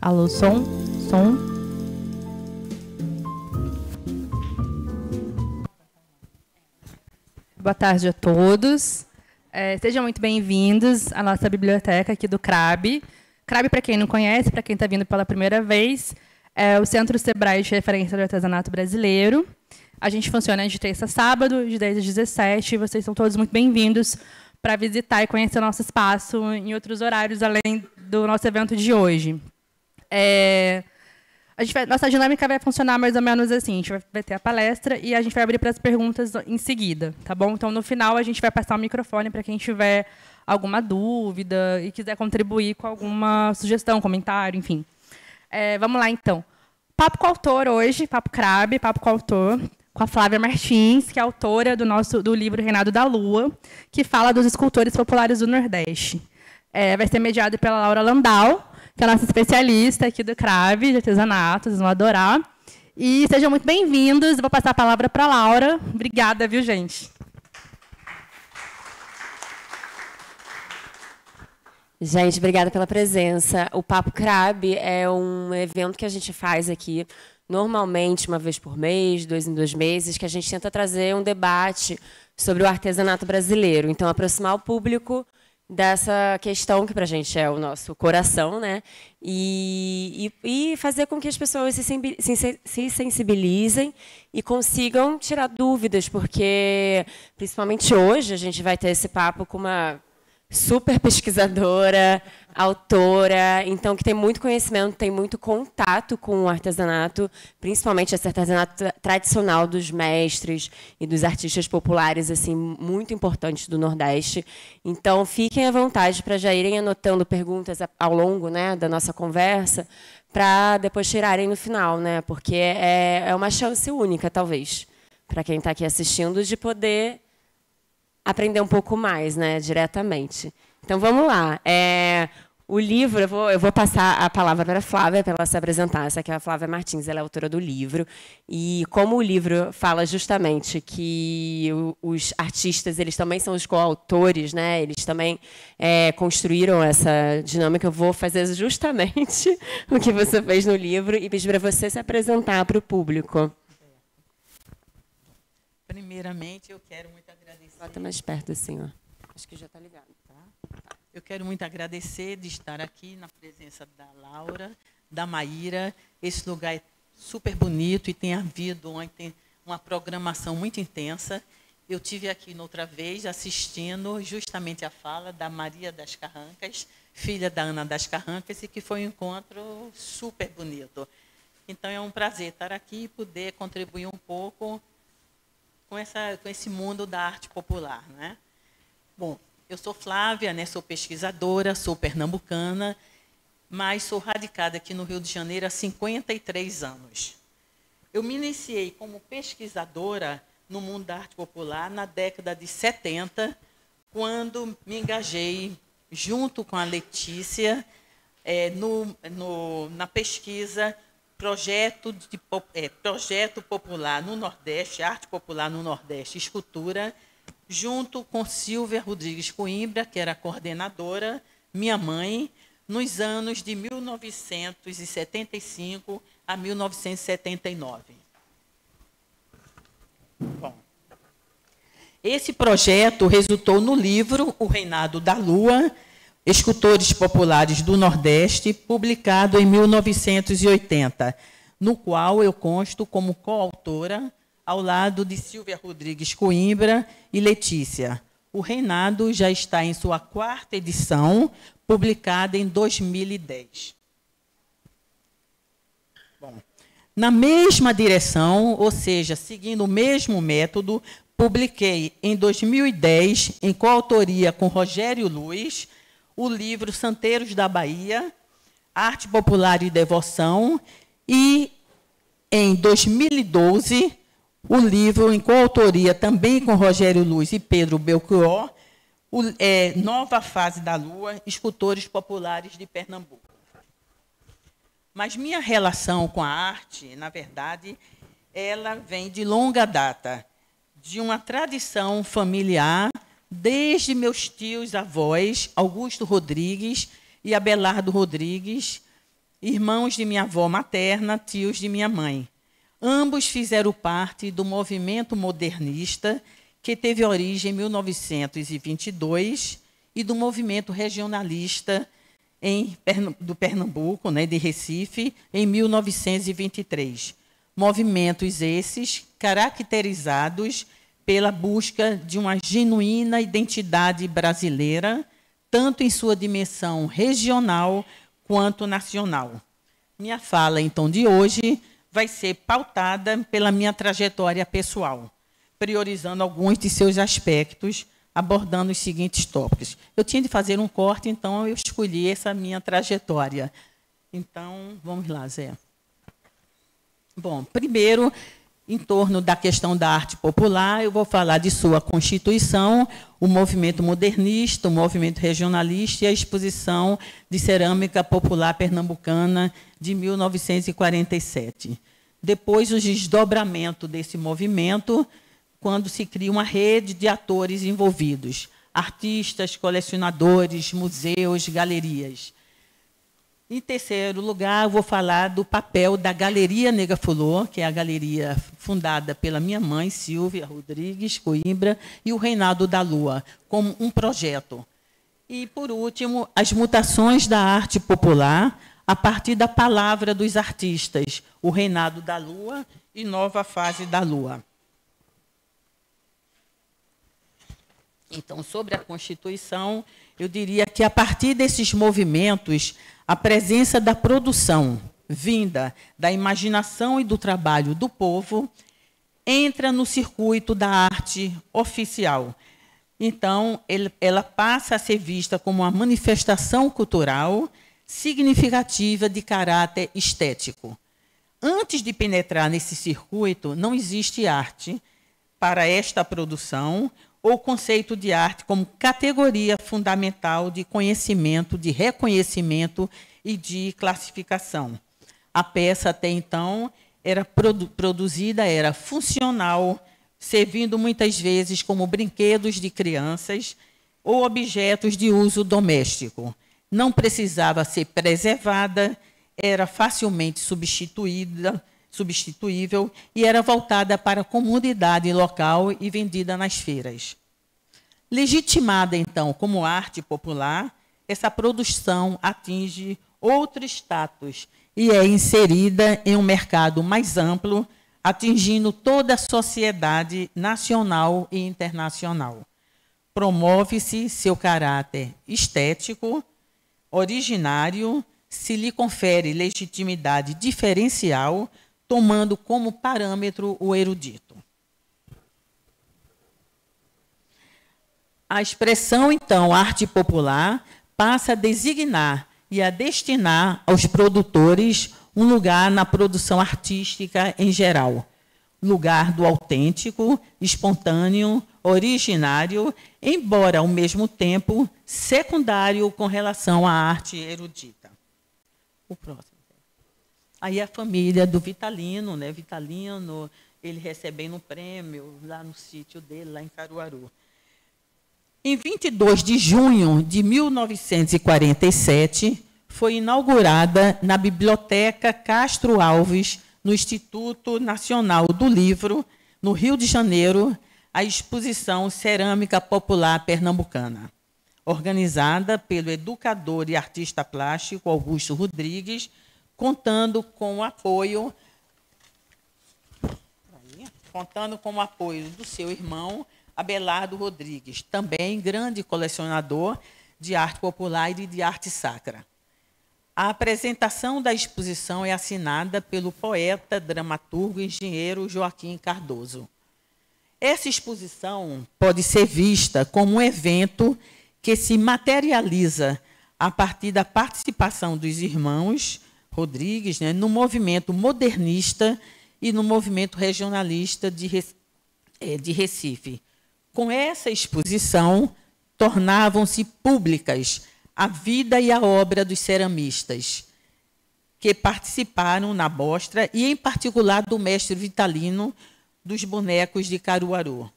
Alô, som, som. Boa tarde a todos. Sejam muito bem-vindos à nossa biblioteca aqui do CRAB. CRAB, para quem não conhece, para quem está vindo pela primeira vez, é o Centro Sebrae de Referência do Artesanato Brasileiro. A gente funciona de terça a sábado, de 10 às 17. Vocês são todos muito bem-vindos para visitar e conhecer o nosso espaço em outros horários, além do nosso evento de hoje. Nossa dinâmica vai funcionar mais ou menos assim. A gente vai ter a palestra e a gente vai abrir para as perguntas em seguida, tá bom? Então, no final, a gente vai passar o microfone para quem tiver alguma dúvida e quiser contribuir com alguma sugestão, comentário, enfim. Vamos lá, então. Papo com o autor hoje, Papo CRAB, Papo com o autor, com a Flávia Martins, que é autora do livro Reinado da Lua, que fala dos escultores populares do Nordeste. Vai ser mediado pela Laura Landau, que é a nossa especialista aqui do CRAB, de artesanato, vocês vão adorar. E sejam muito bem-vindos. Vou passar a palavra para a Laura. Obrigada, viu, gente? Gente, obrigada pela presença. O Papo CRAB é um evento que a gente faz aqui, normalmente uma vez por mês, 2 em 2 meses, que a gente tenta trazer um debate sobre o artesanato brasileiro. Então, aproximar o público dessa questão que para a gente é o nosso coração, né? E fazer com que as pessoas se sensibilizem e consigam tirar dúvidas, porque, principalmente hoje, a gente vai ter esse papo com uma super pesquisadora, autora, então que tem muito conhecimento, tem muito contato com o artesanato, principalmente esse artesanato tradicional dos mestres e dos artistas populares, assim, muito importantes do Nordeste. Então, fiquem à vontade para já irem anotando perguntas ao longo, né, da nossa conversa, para depois tirarem no final, né, porque é uma chance única, talvez, para quem está aqui assistindo, de poder aprender um pouco mais, né, diretamente. Então, vamos lá. O livro, eu vou passar a palavra para a Flávia, para ela se apresentar. Essa aqui é a Flávia Martins, ela é autora do livro. E como o livro fala justamente que os artistas, eles também são os coautores, né, eles também construíram essa dinâmica, eu vou fazer justamente o que você fez no livro e pedir para você se apresentar para o público. Primeiramente, eu quero muito agradecer. Bota mais perto, assim, ó. Acho que já está ligado. Tá? Eu quero muito agradecer de estar aqui na presença da Laura, da Maíra. Esse lugar é super bonito e tem havido uma programação muito intensa. Eu tive aqui outra vez assistindo justamente a fala da Maria das Carrancas, filha da Ana das Carrancas, e que foi um encontro super bonito. Então, é um prazer estar aqui e poder contribuir um pouco com esse mundo da arte popular, né? Bom, eu sou Flávia, né? Sou pesquisadora, sou pernambucana, mas sou radicada aqui no Rio de Janeiro há 53 anos. Eu me iniciei como pesquisadora no mundo da arte popular na década de 70, quando me engajei, junto com a Letícia, na pesquisa Projeto Popular no Nordeste, Arte Popular no Nordeste, Escultura, junto com Silvia Rodrigues Coimbra, que era coordenadora, minha mãe, nos anos de 1975 a 1979. Bom, esse projeto resultou no livro O Reinado da Lua, Escultores Populares do Nordeste, publicado em 1980, no qual eu consto como coautora, ao lado de Silvia Rodrigues Coimbra e Letícia. O Reinado já está em sua 4ª edição, publicada em 2010. Bom, na mesma direção, ou seja, seguindo o mesmo método, publiquei em 2010, em coautoria com Rogério Luiz, o livro Santeiros da Bahia, Arte Popular e Devoção, e, em 2012, o livro, em coautoria também com Rogério Luiz e Pedro Belchior, Nova Fase da Lua, Escultores Populares de Pernambuco. Mas minha relação com a arte, na verdade, ela vem de longa data, de uma tradição familiar, desde meus tios-avós, Augusto Rodrigues e Abelardo Rodrigues, irmãos de minha avó materna, tios de minha mãe. Ambos fizeram parte do movimento modernista, que teve origem em 1922, e do movimento regionalista do Pernambuco, né, de Recife, em 1923. Movimentos esses caracterizados pela busca de uma genuína identidade brasileira, tanto em sua dimensão regional quanto nacional. Minha fala, então, de hoje vai ser pautada pela minha trajetória pessoal, priorizando alguns de seus aspectos, abordando os seguintes tópicos. Eu tinha de fazer um corte, então eu escolhi essa minha trajetória. Então, vamos lá, Zé. Bom, primeiro, em torno da questão da arte popular, eu vou falar de sua constituição, o movimento modernista, o movimento regionalista e a exposição de cerâmica popular pernambucana de 1947. Depois, o desdobramento desse movimento, quando se cria uma rede de atores envolvidos, artistas, colecionadores, museus, galerias. Em terceiro lugar, eu vou falar do papel da Galeria Nega Fulô, que é a galeria fundada pela minha mãe, Silvia Rodrigues Coimbra, e o Reinado da Lua, como um projeto. E, por último, as mutações da arte popular a partir da palavra dos artistas, o Reinado da Lua e Nova Fase da Lua. Então, sobre a Constituição, eu diria que, a partir desses movimentos, a presença da produção, vinda da imaginação e do trabalho do povo, entra no circuito da arte oficial. Então, ela passa a ser vista como uma manifestação cultural significativa de caráter estético. Antes de penetrar nesse circuito, não existe arte para esta produção, ou conceito de arte como categoria fundamental de conhecimento, de reconhecimento e de classificação. A peça, até então, era produzida, era funcional, servindo muitas vezes como brinquedos de crianças ou objetos de uso doméstico. Não precisava ser preservada, era facilmente substituível e era voltada para a comunidade local e vendida nas feiras. Legitimada, então, como arte popular, essa produção atinge outro status e é inserida em um mercado mais amplo, atingindo toda a sociedade nacional e internacional. Promove-se seu caráter estético, originário, se lhe confere legitimidade diferencial, tomando como parâmetro o erudito. A expressão, então, arte popular, passa a designar e a destinar aos produtores um lugar na produção artística em geral, lugar do autêntico, espontâneo, originário, embora, ao mesmo tempo, secundário com relação à arte erudita. O próximo. Aí a família do Vitalino, né? Vitalino, ele recebendo um prêmio lá no sítio dele, lá em Caruaru. Em 22 de junho de 1947, foi inaugurada na Biblioteca Castro Alves, no Instituto Nacional do Livro, no Rio de Janeiro, a exposição Cerâmica Popular Pernambucana, organizada pelo educador e artista plástico Augusto Rodrigues, contando com o apoio do seu irmão, Abelardo Rodrigues, também grande colecionador de arte popular e de arte sacra. A apresentação da exposição é assinada pelo poeta, dramaturgo e engenheiro Joaquim Cardoso. Essa exposição pode ser vista como um evento que se materializa a partir da participação dos irmãos Rodrigues, né, no movimento modernista e no movimento regionalista de Recife. Com essa exposição, tornavam-se públicas a vida e a obra dos ceramistas que participaram na mostra e, em particular, do mestre Vitalino dos bonecos de Caruaru.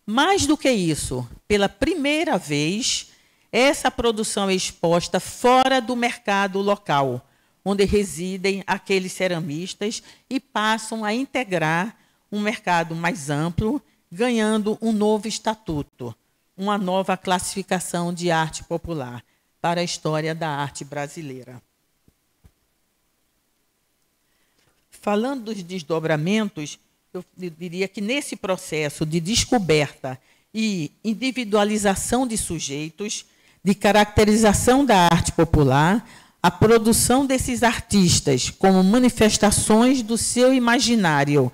Mais do que isso, pela primeira vez, essa produção é exposta fora do mercado local, onde residem aqueles ceramistas e passam a integrar um mercado mais amplo, ganhando um novo estatuto, uma nova classificação de arte popular para a história da arte brasileira. Falando dos desdobramentos, eu diria que nesse processo de descoberta e individualização de sujeitos, de caracterização da arte popular, a produção desses artistas como manifestações do seu imaginário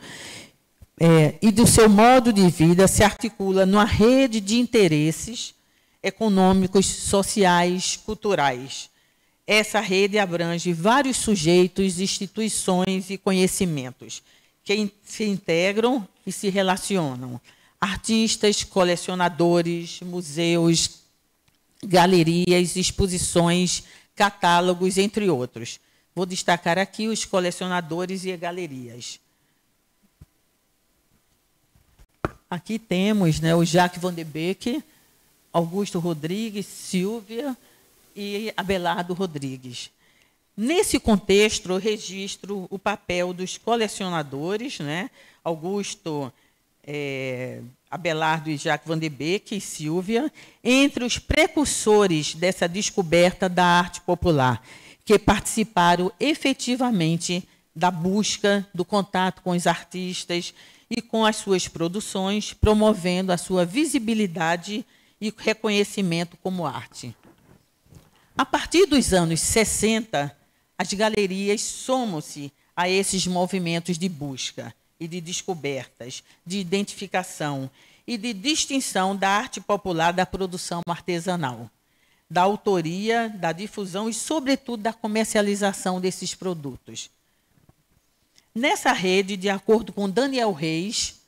e do seu modo de vida se articula numa rede de interesses econômicos, sociais, culturais. Essa rede abrange vários sujeitos, instituições e conhecimentos que se integram e se relacionam. Artistas, colecionadores, museus, galerias, exposições, catálogos, entre outros. Vou destacar aqui os colecionadores e galerias. Aqui temos, né, o Jacques Van de Beek, Augusto Rodrigues, Silvia e Abelardo Rodrigues. Nesse contexto, eu registro o papel dos colecionadores, né, Augusto, Abelardo e Jacques Van de Beek e Silvia, entre os precursores dessa descoberta da arte popular, que participaram efetivamente da busca, do contato com os artistas e com as suas produções, promovendo a sua visibilidade e reconhecimento como arte. A partir dos anos 60, as galerias somam-se a esses movimentos de busca e de descobertas, de identificação e de distinção da arte popular da produção artesanal, da autoria, da difusão e, sobretudo, da comercialização desses produtos. Nessa rede, de acordo com Daniel Reis,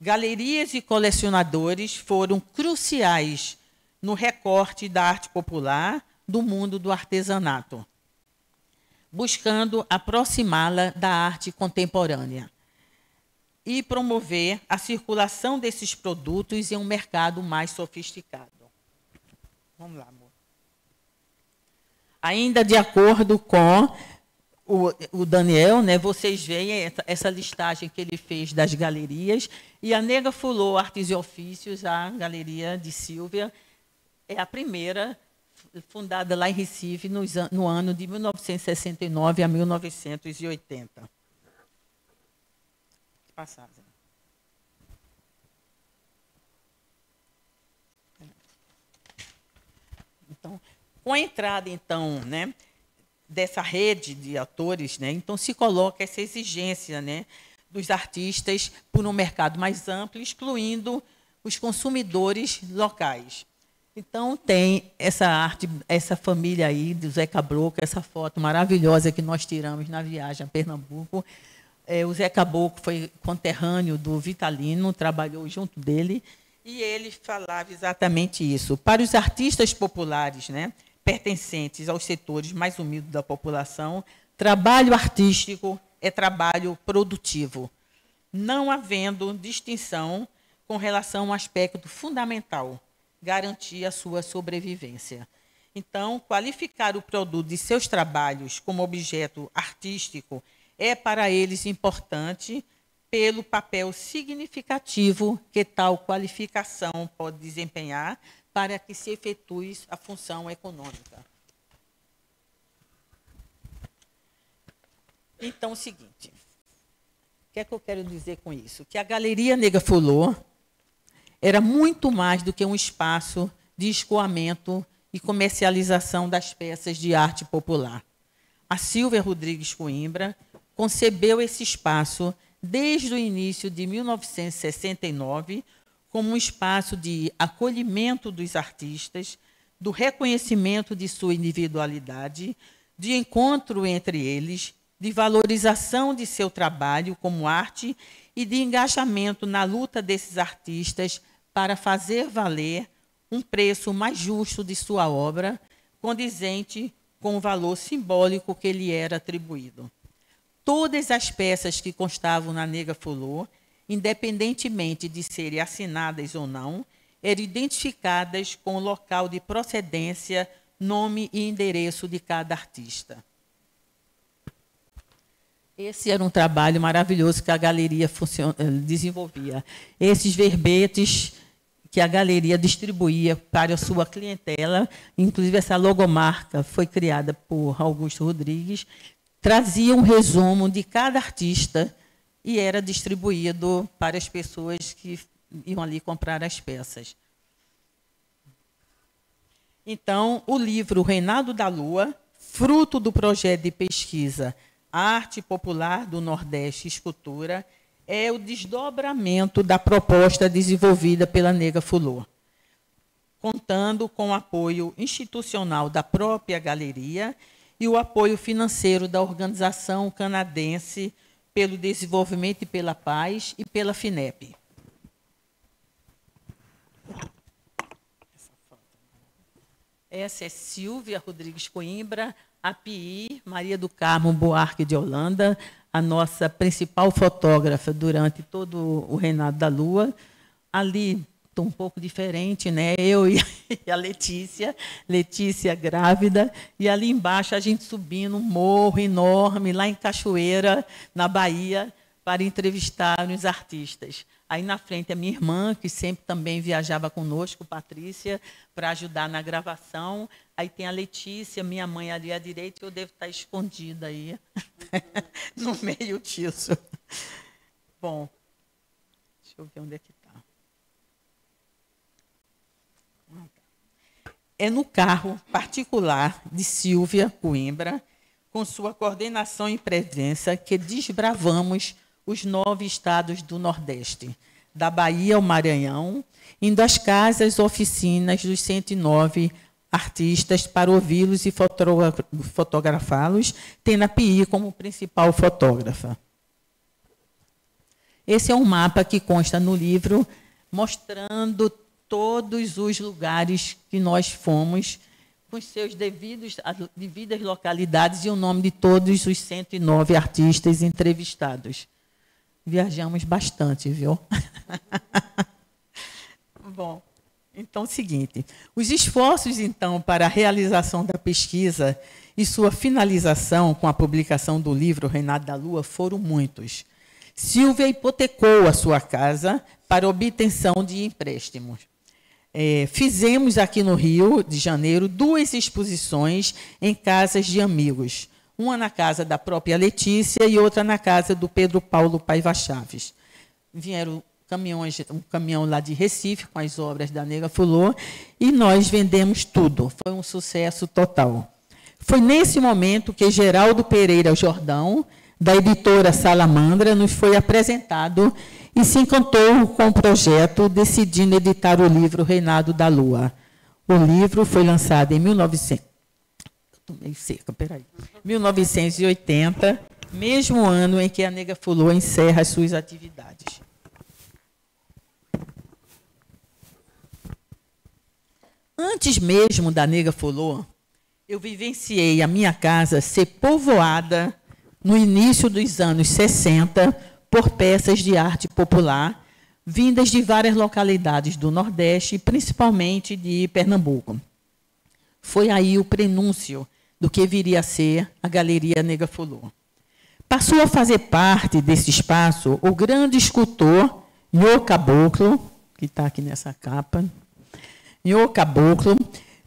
galerias e colecionadores foram cruciais no recorte da arte popular do mundo do artesanato, buscando aproximá-la da arte contemporânea e promover a circulação desses produtos em um mercado mais sofisticado. Vamos lá, amor. Ainda de acordo com o Daniel, né, vocês veem essa listagem que ele fez das galerias, e a Nega Fulô Artes e Ofícios, a galeria de Silvia, é a primeira, fundada lá em Recife no ano de 1969 a 1980. Passar. Então, com a entrada, então, né, dessa rede de autores, né, então se coloca essa exigência, né, dos artistas por um mercado mais amplo, excluindo os consumidores locais. Então, tem essa arte, essa família aí do Zé Caboclo, essa foto maravilhosa que nós tiramos na viagem a Pernambuco. O Zé Caboclo foi conterrâneo do Vitalino, trabalhou junto dele, e ele falava exatamente isso. Para os artistas populares, né, pertencentes aos setores mais humildes da população, trabalho artístico é trabalho produtivo, não havendo distinção com relação a um aspecto fundamental, garantir a sua sobrevivência. Então, qualificar o produto de seus trabalhos como objeto artístico é para eles importante pelo papel significativo que tal qualificação pode desempenhar para que se efetue a função econômica. Então, é o seguinte, o que é que eu quero dizer com isso? Que a Galeria Nega Fulô era muito mais do que um espaço de escoamento e comercialização das peças de arte popular. A Silvia Rodrigues Coimbra concebeu esse espaço desde o início de 1969 como um espaço de acolhimento dos artistas, do reconhecimento de sua individualidade, de encontro entre eles, de valorização de seu trabalho como arte e de engajamento na luta desses artistas para fazer valer um preço mais justo de sua obra, condizente com o valor simbólico que lhe era atribuído. Todas as peças que constavam na Nega Fulô, independentemente de serem assinadas ou não, eram identificadas com o local de procedência, nome e endereço de cada artista. Esse era um trabalho maravilhoso que a galeria desenvolvia. Esses verbetes que a galeria distribuía para a sua clientela, inclusive essa logomarca foi criada por Augusto Rodrigues, trazia um resumo de cada artista e era distribuído para as pessoas que iam ali comprar as peças. Então, o livro Reinado da Lua, fruto do projeto de pesquisa Arte Popular do Nordeste e Escultura, é o desdobramento da proposta desenvolvida pela Nega Fulô, contando com o apoio institucional da própria galeria e o apoio financeiro da Organização Canadense pelo Desenvolvimento e pela Paz e pela FINEP. Essa é Silvia Rodrigues Coimbra, a PI, Maria do Carmo Buarque de Holanda, a nossa principal fotógrafa durante todo o Reinado da Lua. Ali, estou um pouco diferente, né? Eu e a Letícia grávida, e ali embaixo a gente subindo um morro enorme, lá em Cachoeira, na Bahia, para entrevistar os artistas. Aí na frente a minha irmã, que sempre também viajava conosco, Patrícia, para ajudar na gravação. Aí tem a Letícia, minha mãe ali à direita, e eu devo estar escondida aí, no meio disso. Bom, deixa eu ver onde é que está. É no carro particular de Silvia Coimbra, com sua coordenação e presença, que desbravamos os 9 estados do Nordeste, da Bahia ao Maranhão, indo às casas, oficinas dos 109 artistas para ouvi-los e fotografá-los, tendo a PI como principal fotógrafa. Esse é um mapa que consta no livro, mostrando todos os lugares que nós fomos, com seus devidas localidades e o nome de todos os 109 artistas entrevistados. Viajamos bastante, viu? Bom, então é o seguinte. Os esforços, então, para a realização da pesquisa e sua finalização com a publicação do livro Reinado da Lua foram muitos. Silvia hipotecou a sua casa para obtenção de empréstimos. Fizemos aqui no Rio de Janeiro 2 exposições em casas de amigos. Uma na casa da própria Letícia e outra na casa do Pedro Paulo Paiva Chaves. Vieram um caminhão lá de Recife com as obras da Nega Fulô e nós vendemos tudo. Foi um sucesso total. Foi nesse momento que Geraldo Pereira Jordão, da editora Salamandra, nos foi apresentado e se encantou com o projeto, decidindo editar o livro Reinado da Lua. O livro foi lançado em 1980, mesmo ano em que a Nega Fulô encerra as suas atividades. Antes mesmo da Nega Fulô, eu vivenciei a minha casa ser povoada no início dos anos 60 por peças de arte popular, vindas de várias localidades do Nordeste, principalmente de Pernambuco. Foi aí o prenúncio do que viria a ser a Galeria Nega Fulô. Passou a fazer parte desse espaço o grande escultor Nhô Caboclo, que está aqui nessa capa, Nhô Caboclo,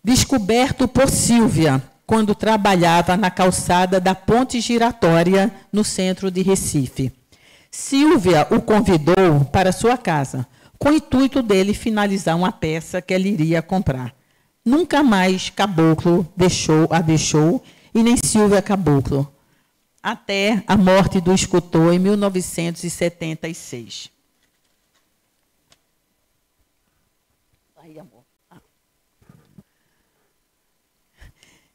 descoberto por Silvia, quando trabalhava na calçada da Ponte Giratória, no centro de Recife. Silvia o convidou para sua casa, com o intuito dele finalizar uma peça que ele iria comprar. Nunca mais Caboclo a deixou, e nem Silvia Caboclo, até a morte do escultor em 1976. Aí, amor.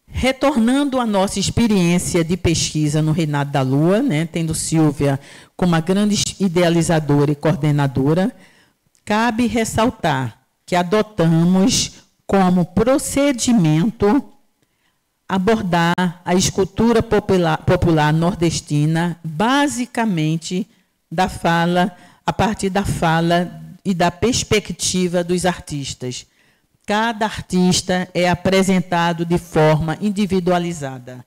Retornando à nossa experiência de pesquisa no Reinado da Lua, né, tendo Silvia como a grande idealizadora e coordenadora, cabe ressaltar que adotamos como procedimento abordar a escultura popular nordestina, basicamente a partir da fala e da perspectiva dos artistas. Cada artista é apresentado de forma individualizada.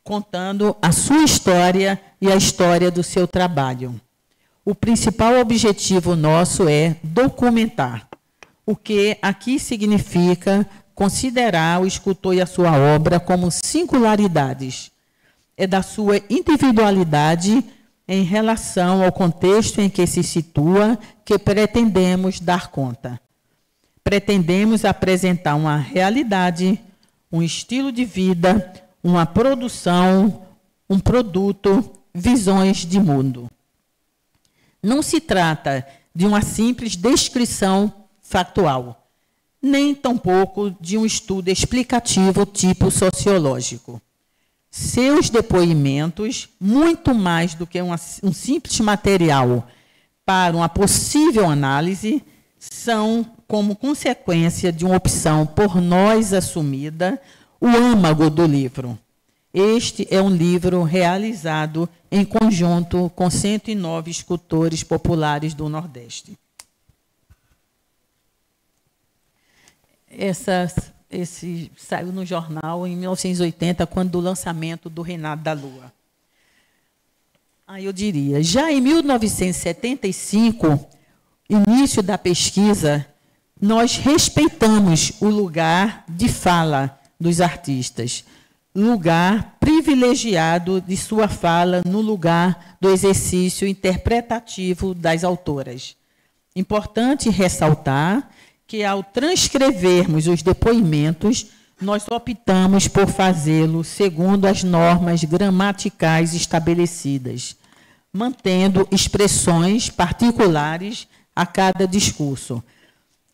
contando a sua história e a história do seu trabalho. O principal objetivo nosso é documentar, o que aqui significa considerar o escultor e a sua obra como singularidades. É da sua individualidade em relação ao contexto em que se situa que pretendemos dar conta. Pretendemos apresentar uma realidade, um estilo de vida, uma produção, um produto, visões de mundo. Não se trata de uma simples descrição factual, nem tampouco de um estudo explicativo tipo sociológico. Seus depoimentos, muito mais do que um simples material para uma possível análise, são, como consequência de uma opção por nós assumida, o âmago do livro. Este é um livro realizado em conjunto com 109 escultores populares do Nordeste. Esse saiu no jornal em 1980, quando do lançamento do Reinado da Lua. Aí eu diria, já em 1975, início da pesquisa, nós respeitamos o lugar de fala dos artistas, lugar privilegiado de sua fala no lugar do exercício interpretativo das autoras. Importante ressaltar que, ao transcrevermos os depoimentos, nós optamos por fazê-lo segundo as normas gramaticais estabelecidas, mantendo expressões particulares a cada discurso.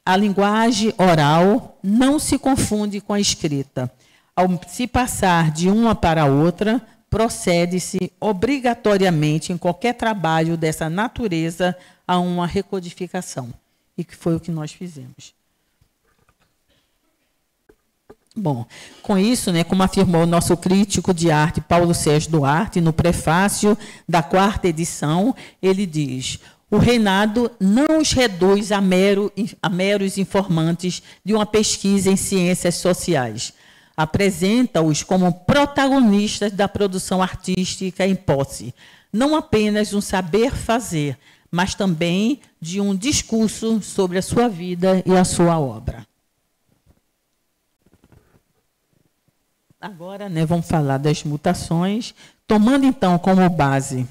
A linguagem oral não se confunde com a escrita. Ao se passar de uma para outra, procede-se obrigatoriamente, em qualquer trabalho dessa natureza, a uma recodificação. E que foi o que nós fizemos. Bom, com isso, como afirmou o nosso crítico de arte, Paulo Sérgio Duarte, no prefácio da 4ª edição, ele diz: o reinado não os reduz a meros informantes de uma pesquisa em ciências sociais. Apresenta-os como protagonistas da produção artística em posse, não apenas um saber fazer, mas também de um discurso sobre a sua vida e a sua obra. Agora, vamos falar das mutações, tomando, então, como base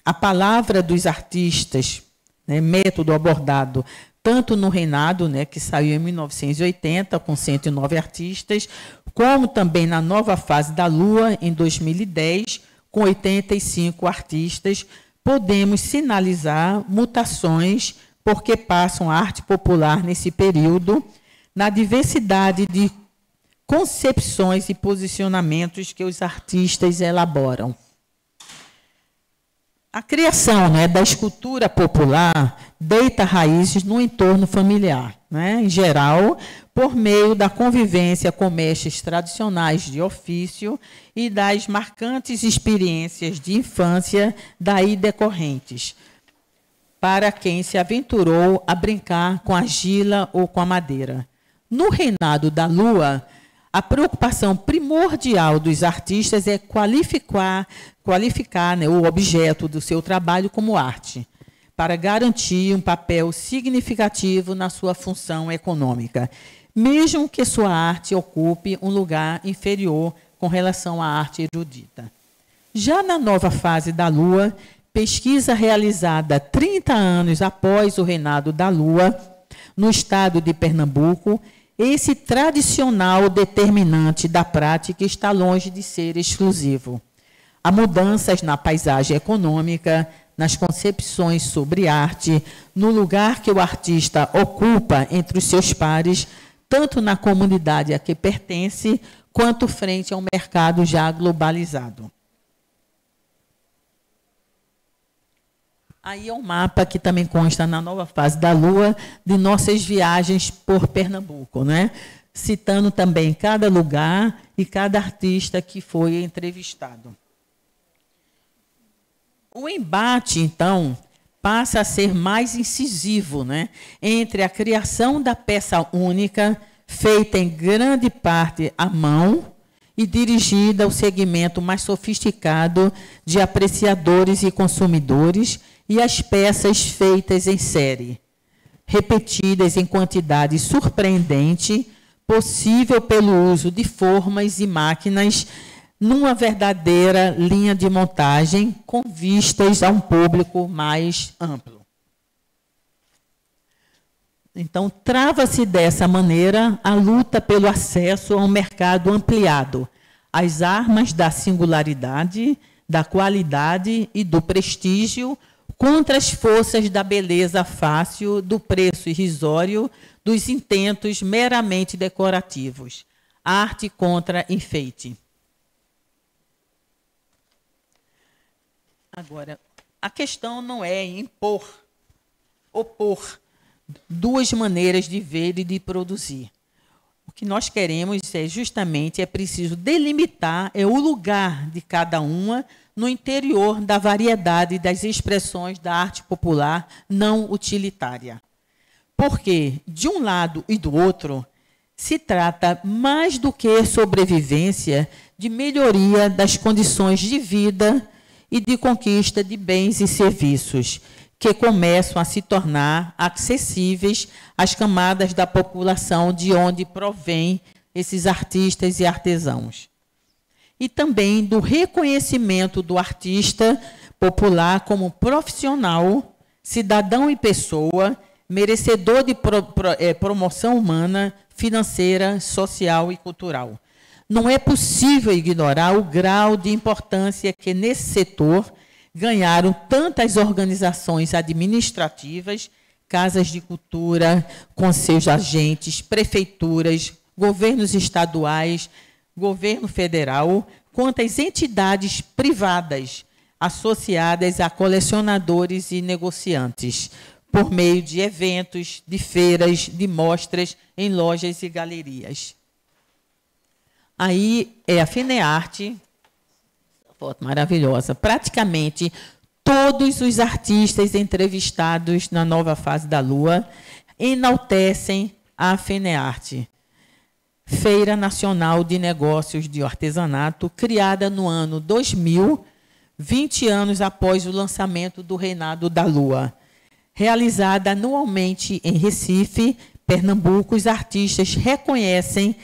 a palavra dos artistas, método abordado tanto no Reinado, que saiu em 1980, com 109 artistas, como também na nova fase da Lua, em 2010, com 85 artistas, podemos sinalizar mutações porque passam a arte popular nesse período, na diversidade de concepções e posicionamentos que os artistas elaboram. A criação da escultura popular deita raízes no entorno familiar, em geral, por meio da convivência com mestres tradicionais de ofício e das marcantes experiências de infância daí decorrentes, para quem se aventurou a brincar com a argila ou com a madeira. No Reinado da Lua, a preocupação primordial dos artistas é qualificar o objeto do seu trabalho como arte, para garantir um papel significativo na sua função econômica, mesmo que sua arte ocupe um lugar inferior com relação à arte erudita. Já na nova fase da Lua, pesquisa realizada 30 anos após o Reinado da Lua, no estado de Pernambuco, esse tradicional determinante da prática está longe de ser exclusivo. Há mudanças na paisagem econômica, nas concepções sobre arte, no lugar que o artista ocupa entre os seus pares, tanto na comunidade a que pertence, quanto frente a um mercado já globalizado. Aí é um mapa que também consta na nova fase da Lua de nossas viagens por Pernambuco, citando também cada lugar e cada artista que foi entrevistado. O embate, então, passa a ser mais incisivo, entre a criação da peça única, feita em grande parte à mão, e dirigida ao segmento mais sofisticado de apreciadores e consumidores e às peças feitas em série, repetidas em quantidade surpreendente, possível pelo uso de formas e máquinas numa verdadeira linha de montagem com vistas a um público mais amplo. Então, trava-se dessa maneira a luta pelo acesso a um mercado ampliado, às armas da singularidade, da qualidade e do prestígio, contra as forças da beleza fácil, do preço irrisório, dos intentos meramente decorativos. Arte contra enfeite. Agora, a questão não é opor duas maneiras de ver e de produzir. O que nós queremos é preciso delimitar o lugar de cada uma no interior da variedade das expressões da arte popular não utilitária. Porque, de um lado e do outro, se trata mais do que sobrevivência de melhoria das condições de vida e de conquista de bens e serviços, que começam a se tornar acessíveis às camadas da população de onde provêm esses artistas e artesãos. E também do reconhecimento do artista popular como profissional, cidadão e pessoa, merecedor de promoção humana, financeira, social e cultural. Não é possível ignorar o grau de importância que, nesse setor, ganharam tantas organizações administrativas, casas de cultura, com seus agentes, prefeituras, governos estaduais, governo federal, quanto as entidades privadas associadas a colecionadores e negociantes, por meio de eventos, de feiras, de mostras em lojas e galerias. Aí é a FENEARTE, foto maravilhosa. Praticamente todos os artistas entrevistados na Nova Face da Lua enaltecem a FENEARTE, Feira Nacional de Negócios de Artesanato, criada no ano 2000, 20 anos após o lançamento do Reinado da Lua. Realizada anualmente em Recife, Pernambuco, os artistas reconhecem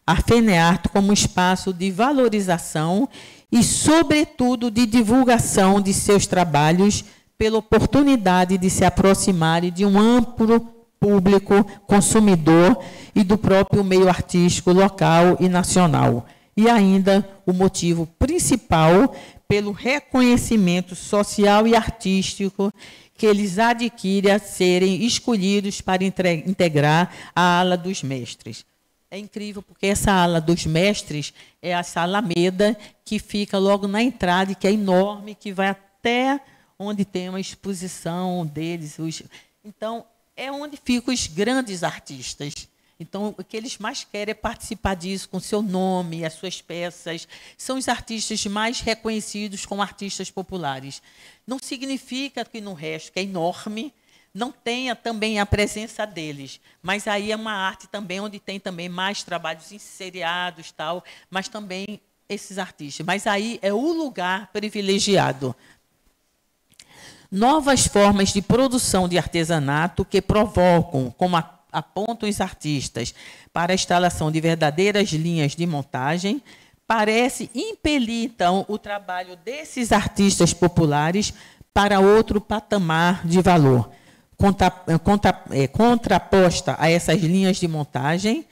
a FENEARTE como espaço de valorização e, sobretudo, de divulgação de seus trabalhos, pela oportunidade de se aproximarem de um amplo público consumidor e do próprio meio artístico local e nacional. E ainda o motivo principal pelo reconhecimento social e artístico que eles adquirem a serem escolhidos para integrar a ala dos mestres. É incrível, porque essa ala dos mestres é essa alameda que fica logo na entrada, que é enorme, que vai até onde tem uma exposição deles. Então, é onde ficam os grandes artistas. Então, o que eles mais querem é participar disso, com seu nome, as suas peças. São os artistas mais reconhecidos como artistas populares. Não significa que no resto, que é enorme, não tenha também a presença deles. Mas aí é uma arte também onde tem também mais trabalhos seriados, tal, mas também esses artistas. Mas aí é o lugar privilegiado. Novas formas de produção de artesanato que provocam, como apontam os artistas, para a instalação de verdadeiras linhas de montagem, parece impelir, então, o trabalho desses artistas populares para outro patamar de valor. Contraposta a essas linhas de montagem,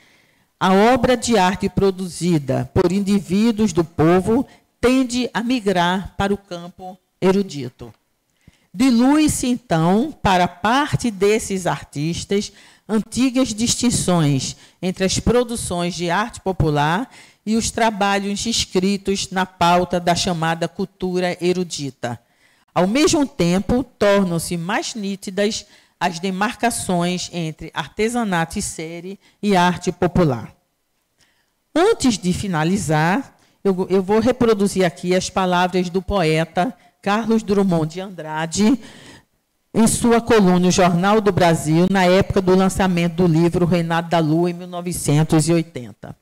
a obra de arte produzida por indivíduos do povo tende a migrar para o campo erudito. Dilui-se, então, para parte desses artistas, antigas distinções entre as produções de arte popular e os trabalhos inscritos na pauta da chamada cultura erudita. Ao mesmo tempo, tornam-se mais nítidas as demarcações entre artesanato e série e arte popular. Antes de finalizar, eu vou reproduzir aqui as palavras do poeta Carlos Drummond de Andrade, em sua coluna O Jornal do Brasil, na época do lançamento do livro Reinado da Lua, em 1980.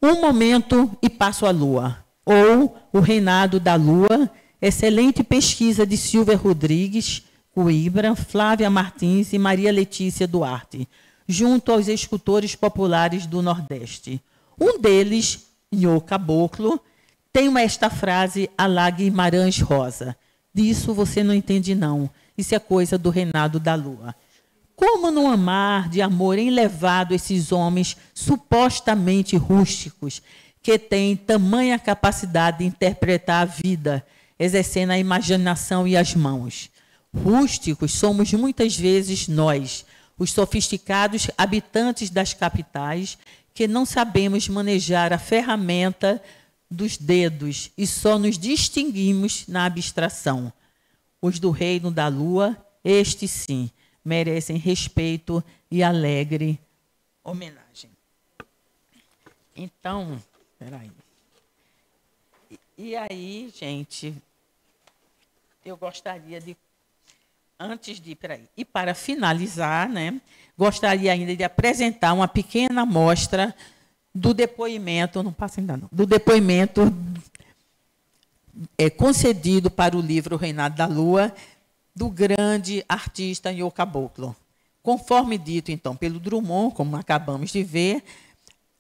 Um momento e passo a lua, ou O Reinado da Lua, excelente pesquisa de Silvia Rodrigues, Coimbra, Flávia Martins e Maria Letícia Duarte, junto aos escultores populares do Nordeste. Um deles, Nhô Caboclo, tem esta frase à la Guimarães Rosa: disso você não entende não, isso é coisa do Reinado da Lua. Como não amar de amor enlevado esses homens supostamente rústicos, que têm tamanha capacidade de interpretar a vida, exercendo a imaginação e as mãos? Rústicos somos muitas vezes nós, os sofisticados habitantes das capitais, que não sabemos manejar a ferramenta dos dedos e só nos distinguimos na abstração. Os do Reino da Lua, estes sim, merecem respeito e alegre homenagem. Então, peraí. E aí, gente, eu gostaria de, antes de, e para finalizar, né, gostaria ainda de apresentar uma pequena amostra do depoimento, não passa ainda não, do depoimento concedido para o livro O Reinado da Lua, do grande artista Nhô Caboclo. Conforme dito, então, pelo Drummond, como acabamos de ver,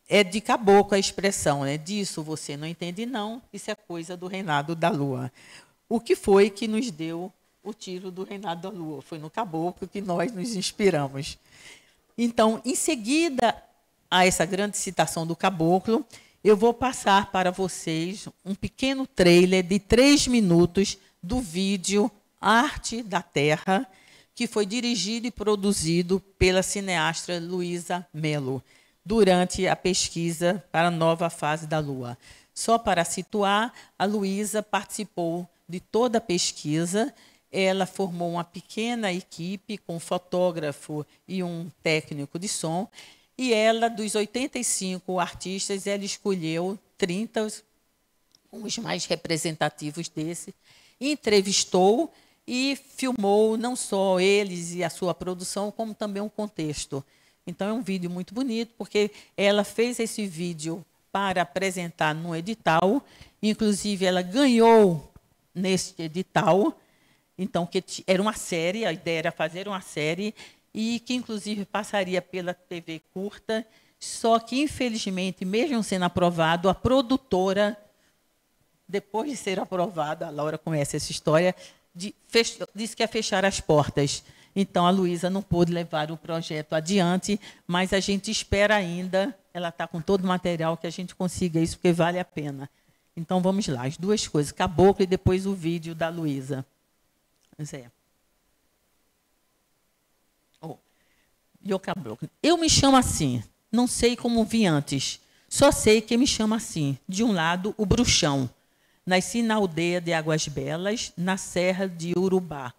é de caboclo a expressão, né? Disso você não entende não, isso é coisa do Reinado da Lua. O que foi que nos deu o título do Reinado da Lua? Foi no caboclo que nós nos inspiramos. Então, em seguida a essa grande citação do caboclo, eu vou passar para vocês um pequeno trailer de 3 minutos do vídeo Arte da Terra, que foi dirigido e produzido pela cineasta Luísa Melo, durante a pesquisa para a nova fase da Lua. Só para situar, a Luísa participou de toda a pesquisa, ela formou uma pequena equipe com um fotógrafo e um técnico de som, e ela, dos 85 artistas, ela escolheu 30, os mais representativos desse, entrevistou e filmou não só eles e a sua produção, como também um contexto. Então, é um vídeo muito bonito, porque ela fez esse vídeo para apresentar no edital, inclusive ela ganhou nesse edital, então, que era uma série, a ideia era fazer uma série, e que, inclusive, passaria pela TV curta, só que, infelizmente, mesmo sendo aprovado, a produtora, depois de ser aprovada, a Laura conhece essa história, disse que ia fechar as portas. Então, a Luísa não pôde levar o projeto adiante, mas a gente espera ainda, ela está com todo o material, que a gente consiga isso, porque vale a pena. Então, vamos lá, as duas coisas, caboclo e depois o vídeo da Luísa. Zé. Eu me chamo assim, não sei como vim antes, só sei que me chama assim. De um lado, o Bruxão. Nasci na aldeia de Águas Belas, na Serra de Urubá.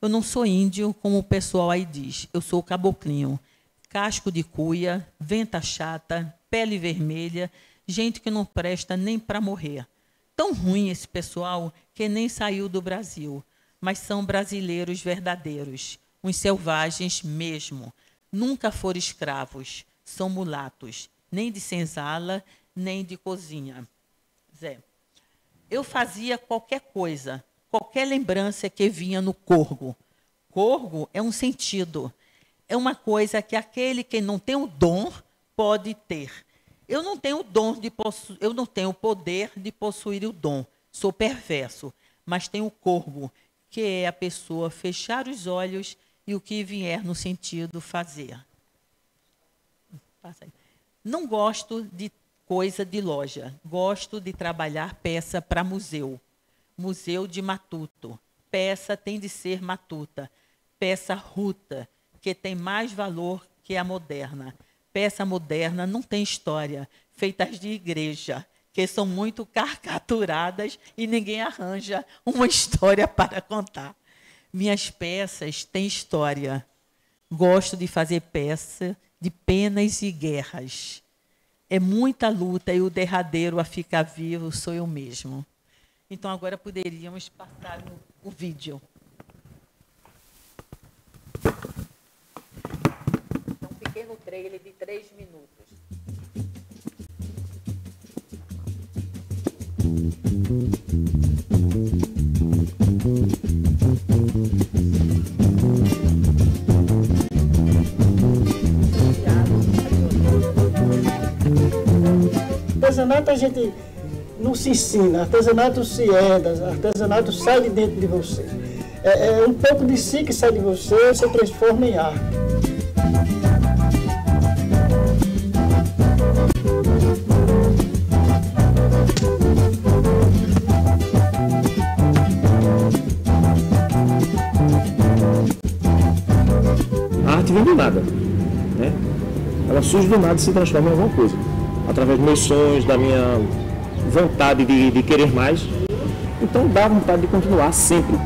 Eu não sou índio, como o pessoal aí diz. Eu sou caboclinho. Casco de cuia, venta chata, pele vermelha, gente que não presta nem para morrer. Tão ruim esse pessoal que nem saiu do Brasil. Mas são brasileiros verdadeiros, uns selvagens mesmo. Nunca foram escravos, são mulatos, nem de senzala, nem de cozinha. Zé. Eu fazia qualquer coisa, qualquer lembrança que vinha no corgo. Corgo é um sentido, é uma coisa que aquele que não tem o dom pode ter. Eu não tenho o dom eu não tenho o poder de possuir o dom, sou perverso, mas tenho o corgo, que é a pessoa fechar os olhos e o que vier no sentido fazer. Não gosto de coisa de loja. Gosto de trabalhar peça para museu. Museu de matuto. Peça tem de ser matuta. Peça ruta, que tem mais valor que a moderna. Peça moderna não tem história, feitas de igreja, que são muito caricaturadas e ninguém arranja uma história para contar. Minhas peças têm história. Gosto de fazer peça de penas e guerras. É muita luta e o derradeiro a ficar vivo sou eu mesmo. Então, agora poderíamos passar o vídeo. Um pequeno trailer de 3 minutos. Artesanato a gente não se ensina, artesanato se herda, artesanato sai de dentro de você. É um pouco de si que sai de você, se transforma em arte. A arte vem do nada, né? Ela surge do nada e se transforma em alguma coisa. Através dos meus sonhos, da minha vontade de querer mais. Então dá vontade de continuar sempre.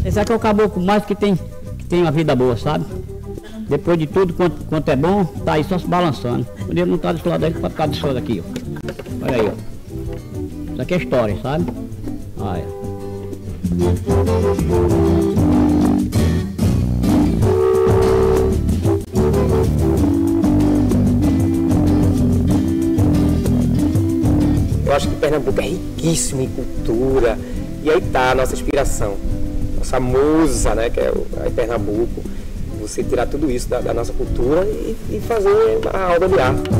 Esse aqui é o caboclo mais que tem uma vida boa, sabe? Depois de tudo quanto é bom, tá aí só se balançando. Podia montar desse lado aí para ficar desse lado aqui, ó. Olha aí, ó. Isso aqui é história, sabe? Olha. Eu acho que Pernambuco é riquíssimo em cultura. E aí tá a nossa inspiração. Nossa musa, né, que é Pernambuco. Você tirar tudo isso da nossa cultura e fazer uma obra de arte.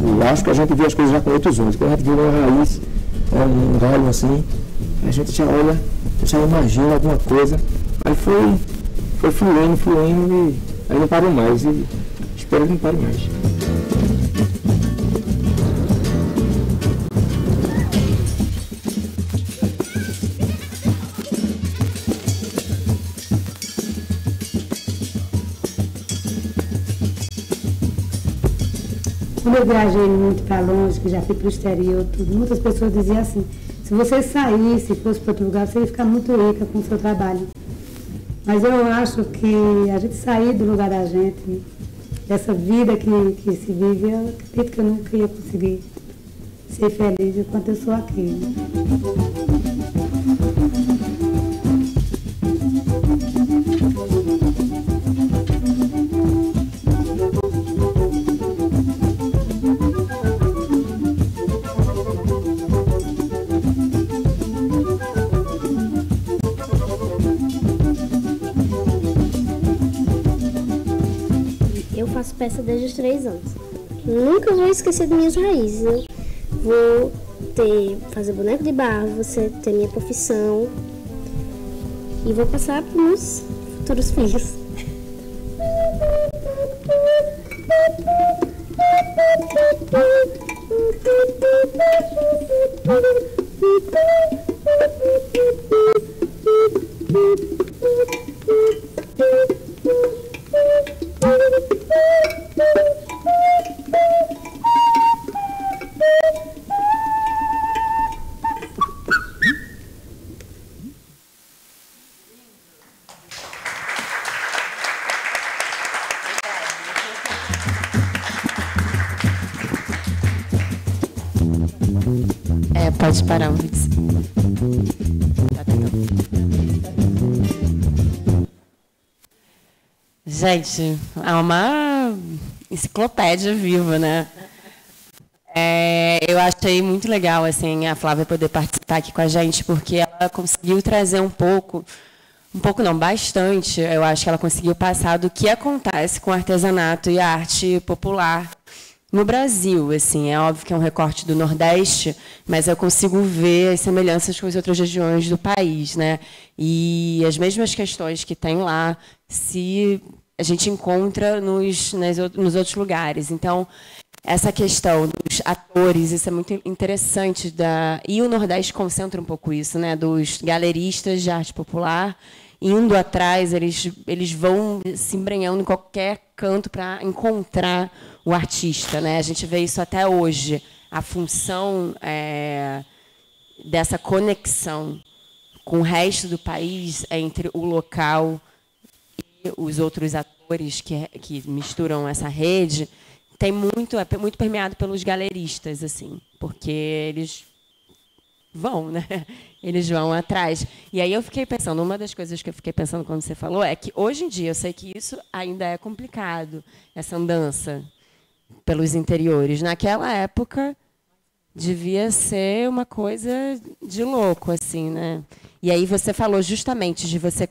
Eu acho que a gente vê as coisas já com outros olhos. Quando a gente vê uma raiz, um galho assim, a gente já olha, já imagina alguma coisa. Aí foi fluindo e aí não parou mais. E espero que não pare mais. Quando eu viajei muito para longe, que já fui para o exterior, tudo, muitas pessoas diziam assim, se você saísse e fosse para outro lugar, você ia ficar muito rica com o seu trabalho. Mas eu acho que a gente sair do lugar da gente, dessa vida que se vive, eu acredito que eu nunca ia conseguir ser feliz enquanto eu sou aqui. Peça desde os 3 anos. Nunca vou esquecer das minhas raízes. Eu vou fazer boneco de barro, vou ter minha profissão e vou passar para os meus futuros filhos. Pode parar o vídeo. Gente, é uma enciclopédia viva, né? Eu achei muito legal assim, a Flávia poder participar aqui com a gente, porque ela conseguiu trazer um pouco não, bastante, eu acho que ela conseguiu passar do que acontece com o artesanato e a arte popular no Brasil. Assim, é óbvio que é um recorte do Nordeste, mas eu consigo ver as semelhanças com as outras regiões do país, né? E as mesmas questões que tem lá, se a gente encontra nos outros lugares. Então, essa questão dos atores, isso é muito interessante. E o Nordeste concentra um pouco isso, né? Dos galeristas de arte popular, indo atrás, eles vão se embrenhando em qualquer canto para encontrar o artista, né? A gente vê isso até hoje. A função dessa conexão com o resto do país entre o local e os outros atores cores que misturam essa rede, é muito permeado pelos galeristas, assim, porque eles vão, né? Eles vão atrás. E aí eu fiquei pensando, uma das coisas que eu fiquei pensando quando você falou é que hoje em dia eu sei que isso ainda é complicado, essa andança pelos interiores. Naquela época devia ser uma coisa de louco, assim, né? E aí você falou justamente de você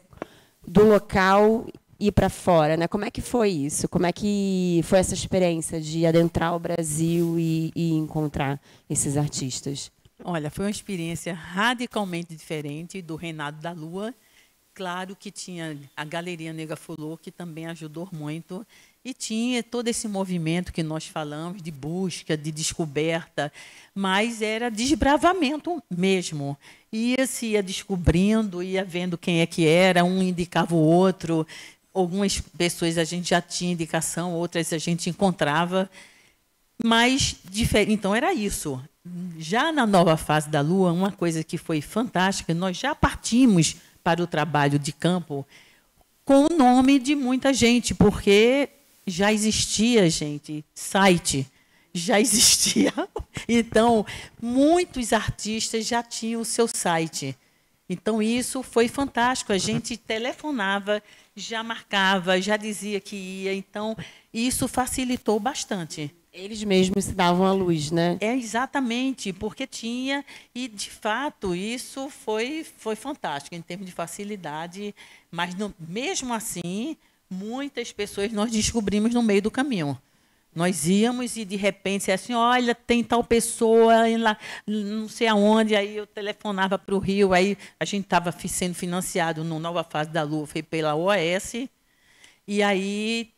do local ir para fora, né? Como é que foi isso? Como é que foi essa experiência de adentrar o Brasil e encontrar esses artistas? Olha, foi uma experiência radicalmente diferente do Reinado da Lua. Claro que tinha a Galeria Nega Fulô, que também ajudou muito, e tinha todo esse movimento que nós falamos de busca, de descoberta, mas era desbravamento mesmo. Se ia descobrindo, ia vendo quem é que era, um indicava o outro. Algumas pessoas a gente já tinha indicação, outras a gente encontrava. Mas, então, era isso. Já na nova fase da Lua, uma coisa que foi fantástica, nós já partimos para o trabalho de campo com o nome de muita gente, porque já existia, gente, site, já existia. Então, muitos artistas já tinham o seu site. Então, isso foi fantástico. A gente telefonava, já marcava, já dizia que ia. Então, isso facilitou bastante. Eles mesmos se davam à luz, né? É, exatamente, porque tinha, e, de fato, isso foi fantástico, em termos de facilidade, mas, mesmo assim, muitas pessoas nós descobrimos no meio do caminho. Nós íamos e, de repente, assim, olha, tem tal pessoa lá, não sei aonde, aí eu telefonava para o Rio, aí a gente estava sendo financiado no Nova Fase da Lua, foi pela OAS, e aí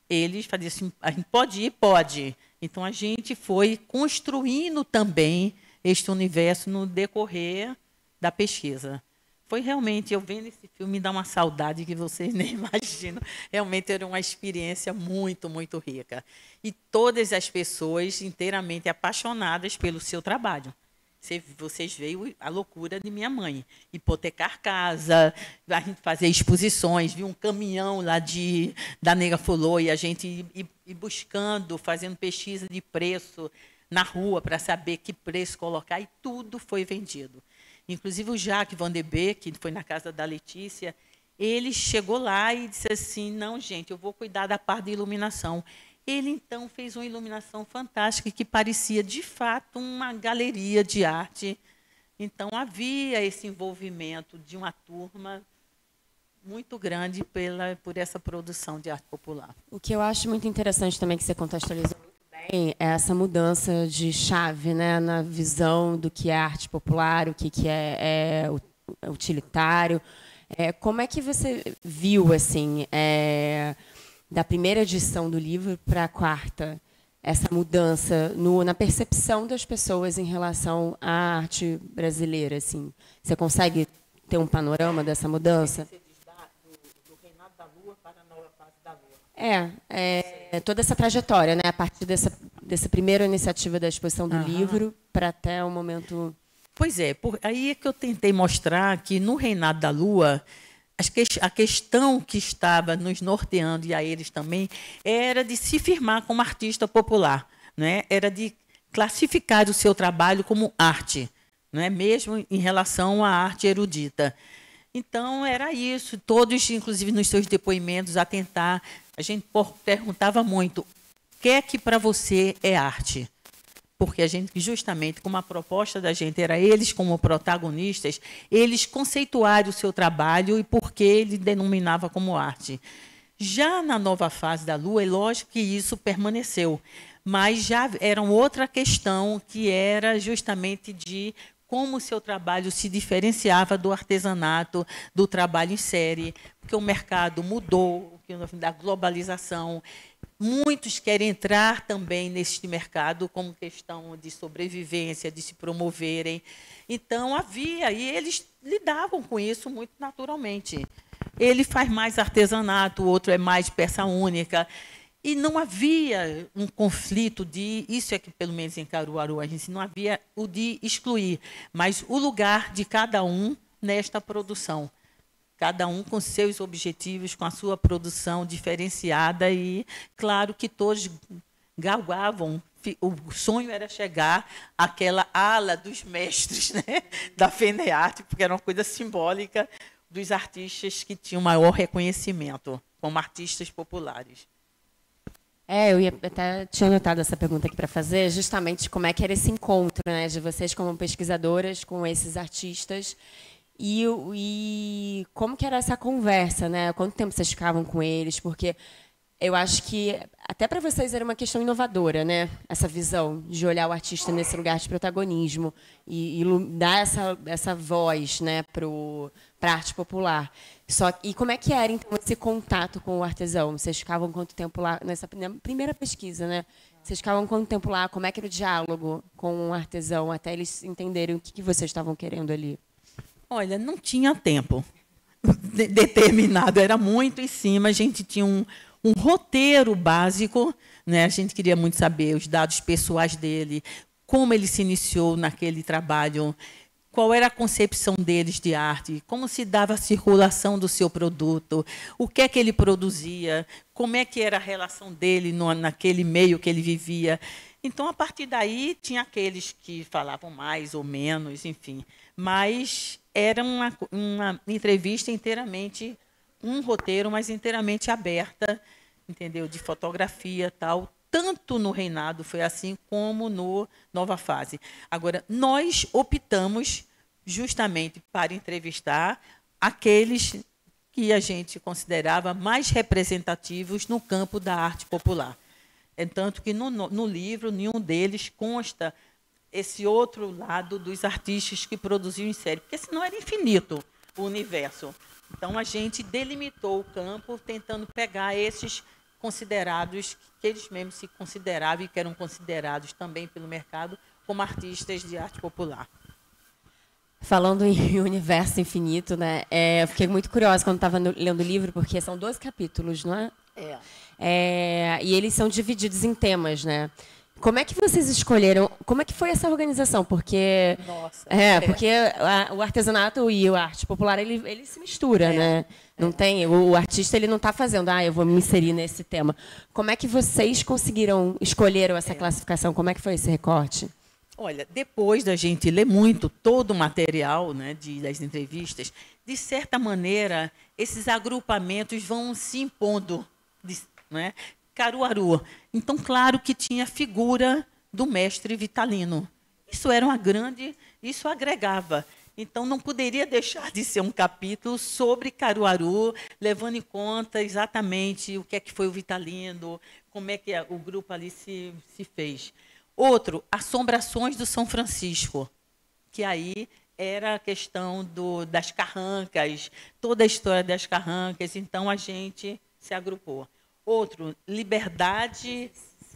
eles faziam assim, a gente pode ir? Pode. Então, a gente foi construindo também este universo no decorrer da pesquisa. Foi realmente, eu vendo esse filme, me dá uma saudade que vocês nem imaginam. Realmente era uma experiência muito, muito rica. E todas as pessoas inteiramente apaixonadas pelo seu trabalho. Vocês veem a loucura de minha mãe. Hipotecar casa, a gente fazer exposições, viu um caminhão lá da Nega Fulô e a gente ir buscando, fazendo pesquisa de preço na rua para saber que preço colocar, e tudo foi vendido. Inclusive o Jacques Van de Beek, que foi na casa da Letícia, ele chegou lá e disse assim, não, gente, eu vou cuidar da parte de iluminação. Ele, então, fez uma iluminação fantástica que parecia, de fato, uma galeria de arte. Então, havia esse envolvimento de uma turma muito grande por essa produção de arte popular. O que eu acho muito interessante também, que você contextualizou muito bem, é essa mudança de chave, né, na visão do que é arte popular, o que é utilitário. Como é que você viu, assim, da primeira edição do livro para a quarta, essa mudança na percepção das pessoas em relação à arte brasileira? Assim? Você consegue ter um panorama dessa mudança? Você diz do Reinado da Lua para a Nova Fase da Lua. Toda essa trajetória, né? A partir dessa primeira iniciativa da exposição do livro para até o momento... Pois é, aí é que eu tentei mostrar que no Reinado da Lua, a questão que estava nos norteando, e a eles também, era de se firmar como artista popular, né? Era de classificar o seu trabalho como arte, né? Mesmo em relação à arte erudita. Então, era isso. Todos, inclusive nos seus depoimentos, a gente perguntava muito, o que é que para você é arte? Porque a gente, justamente, como a proposta da gente era eles como protagonistas, eles conceituarem o seu trabalho e por que ele denominava como arte. Já na Nova Fase da Lua, é lógico que isso permaneceu, mas já era outra questão, que era justamente de como o seu trabalho se diferenciava do artesanato, do trabalho em série, porque o mercado mudou, da globalização. Muitos querem entrar também neste mercado como questão de sobrevivência, de se promoverem. Então, e eles lidavam com isso muito naturalmente. Ele faz mais artesanato, o outro é mais peça única. E não havia um conflito isso é que, pelo menos em Caruaru, a gente não havia o de excluir, mas o lugar de cada um nesta produção. cada um com seus objetivos, com a sua produção diferenciada e, claro, que todos galgavam. O sonho era chegar àquela ala dos mestres, né, da FENEARTE, porque era uma coisa simbólica dos artistas que tinham maior reconhecimento, como artistas populares. Eu até tinha anotado essa pergunta aqui para fazer, justamente como é que era esse encontro, né, de vocês como pesquisadoras com esses artistas e como que era essa conversa, né? Quanto tempo vocês ficavam com eles? Porque eu acho que até para vocês era uma questão inovadora, né? Essa visão de olhar o artista nesse lugar de protagonismo e dar essa voz, né, para a arte popular. E como é que era, então, esse contato com o artesão? Vocês ficavam quanto tempo lá nessa primeira pesquisa, né? Vocês ficavam quanto tempo lá? Como é que era o diálogo com o artesão até eles entenderem o que vocês estavam querendo ali? Olha, não tinha tempo determinado, era muito em cima. A gente tinha um roteiro básico, né? A gente queria muito saber os dados pessoais dele, como ele se iniciou naquele trabalho, qual era a concepção deles de arte, como se dava a circulação do seu produto, o que é que ele produzia, como é que era a relação dele naquele meio que ele vivia. Então, a partir daí, tinha aqueles que falavam mais ou menos, enfim. Mas era uma entrevista inteiramente, um roteiro, mas inteiramente aberta, entendeu? De fotografia e tal. Tanto no Reinado foi assim, como no Nova Fase. Agora, nós optamos justamente para entrevistar aqueles que a gente considerava mais representativos no campo da arte popular. É tanto que no livro, nenhum deles consta esse outro lado dos artistas que produziam em série, porque senão era infinito o universo. Então, a gente delimitou o campo tentando pegar esses considerados, que eles mesmos se consideravam e que eram considerados também pelo mercado como artistas de arte popular. Falando em universo infinito, né? Eu fiquei muito curiosa quando estava lendo o livro, porque são 12 capítulos, não é? E eles são divididos em temas, né? Como é que vocês escolheram? Como é que foi essa organização? Porque porque o artesanato e a arte popular ele se mistura, né? Não tem o artista, ele não está fazendo, eu vou me inserir nesse tema. Como é que vocês escolheram essa classificação? Como é que foi esse recorte? Olha, depois da gente ler muito todo o material, né, das entrevistas, de certa maneira, esses agrupamentos vão se impondo, né? Caruaru. Então, claro que tinha a figura do mestre Vitalino. Isso era isso agregava. Então, não poderia deixar de ser um capítulo sobre Caruaru, levando em conta exatamente o que é que foi o Vitalino, como é que o grupo ali se fez. Outro, Assombrações do São Francisco, que aí era a questão das carrancas, toda a história das carrancas, então a gente se agrupou. Outro, liberdade,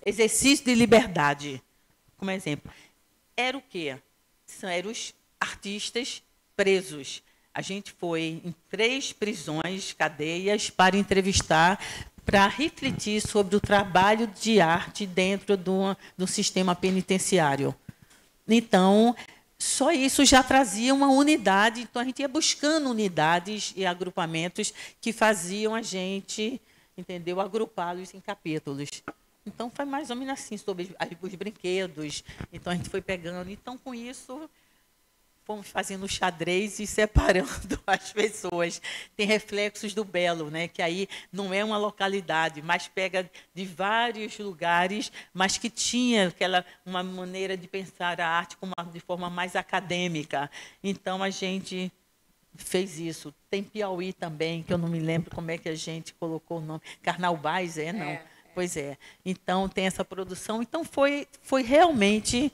exercício de liberdade, como exemplo. Era o quê? Eram os artistas presos. A gente foi em 3 prisões, cadeias, para entrevistar, para refletir sobre o trabalho de arte dentro do sistema penitenciário. Então, só isso já trazia uma unidade, então a gente ia buscando unidades e agrupamentos que faziam a gente, entendeu, agrupá-los em capítulos. Então, foi mais ou menos assim, sobre os brinquedos. Então, a gente foi pegando. Então, com isso, fomos fazendo xadrez e separando as pessoas. Tem reflexos do Belo, né? Que aí não é uma localidade, mas pega de vários lugares, mas que tinha uma maneira de pensar a arte de forma mais acadêmica. Então, a gente fez isso. Tem Piauí também, que eu não me lembro como é que a gente colocou o nome. Carnaubais, não? Pois é. Então, tem essa produção. Então, foi realmente...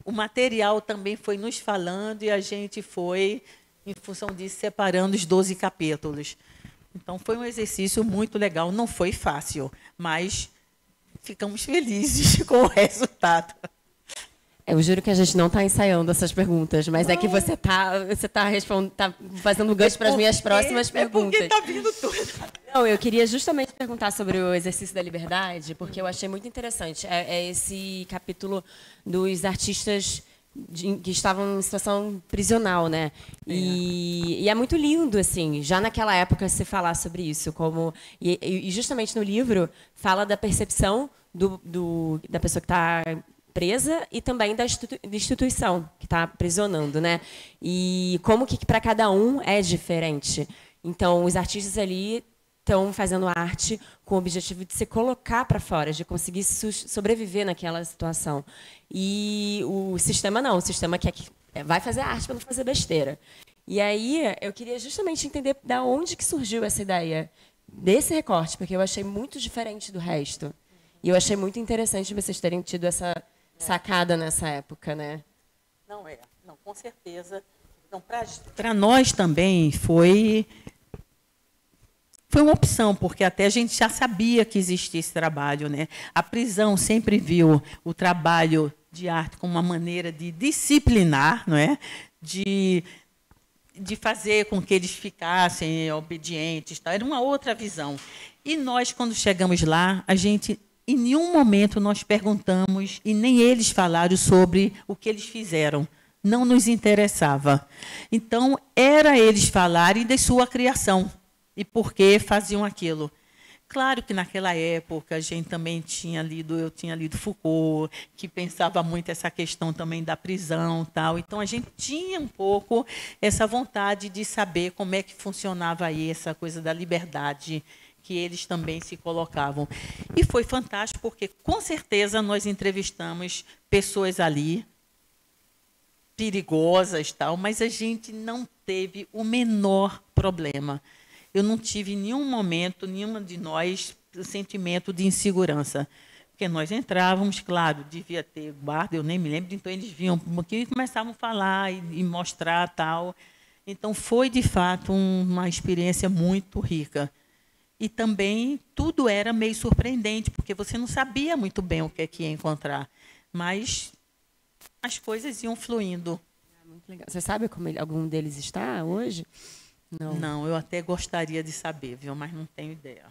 O material também foi nos falando e a gente foi, em função disso, separando os 12 capítulos. Então, foi um exercício muito legal. Não foi fácil, mas ficamos felizes com o resultado. Eu juro que a gente não está ensaiando essas perguntas, mas não. É que você tá fazendo gancho para as minhas próximas perguntas. É porque está vindo tudo. Não, eu queria justamente perguntar sobre o exercício da liberdade, porque eu achei muito interessante. É esse capítulo dos artistas que estavam em situação prisional, né? E é muito lindo, assim, já naquela época se falar sobre isso, e justamente no livro fala da percepção da pessoa que está presa e também da instituição que está aprisionando, né? E como que para cada um é diferente. Então, os artistas ali estão fazendo arte com o objetivo de se colocar para fora, de conseguir sobreviver naquela situação. E o sistema não, o sistema quer que vai fazer arte para não fazer besteira. E aí eu queria justamente entender da onde que surgiu essa ideia desse recorte, porque eu achei muito diferente do resto. E eu achei muito interessante vocês terem tido essa sacada nessa época, né? Não, com certeza. Então, para nós também foi uma opção, porque até a gente já sabia que existia esse trabalho, né? A prisão sempre viu o trabalho de arte como uma maneira de disciplinar, não é? De fazer com que eles ficassem obedientes, tal. Era uma outra visão. E nós, quando chegamos lá, em nenhum momento nós perguntamos, e nem eles falaram sobre o que eles fizeram. Não nos interessava. Então, era eles falarem de sua criação e por que faziam aquilo. Claro que naquela época a gente também eu tinha lido Foucault, que pensava muito essa questão também da prisão, tal. Então a gente tinha um pouco essa vontade de saber como é que funcionava aí essa coisa da liberdade que eles também se colocavam. E foi fantástico porque com certeza nós entrevistamos pessoas ali perigosas, tal, mas a gente não teve o menor problema. Eu não tive em nenhum momento, nenhuma de nós, o sentimento de insegurança. Porque nós entrávamos, claro, devia ter guarda, eu nem me lembro, então eles vinham e começavam a falar e mostrar tal. Então, foi, de fato, uma experiência muito rica. E também tudo era meio surpreendente, porque você não sabia muito bem o que é que ia encontrar. Mas as coisas iam fluindo. Muito legal. Você sabe como algum deles está hoje? Não, eu até gostaria de saber, viu? Mas não tenho ideia.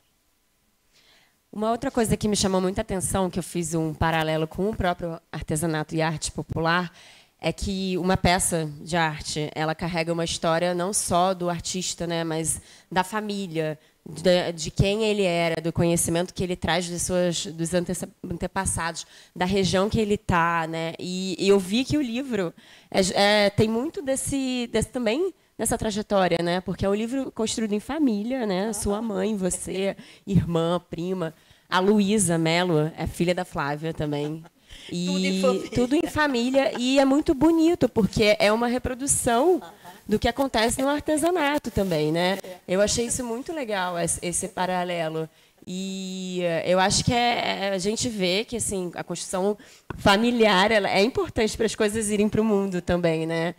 Uma outra coisa que me chamou muita atenção, que eu fiz um paralelo com o próprio artesanato e arte popular, é que uma peça de arte, ela carrega uma história não só do artista, né, mas da família, de quem ele era, do conhecimento que ele traz dos antepassados, da região que ele está, né? E eu vi que o livro tem muito desse também nessa trajetória, né? Porque é um livro construído em família, né? Sua mãe, você, irmã, prima, a Luísa Mello é filha da Flávia também. E tudo em família, e é muito bonito porque é uma reprodução do que acontece no artesanato também, né? Eu achei isso muito legal, esse paralelo. E eu acho que a gente vê que assim, a construção familiar ela é importante para as coisas irem para o mundo também, né?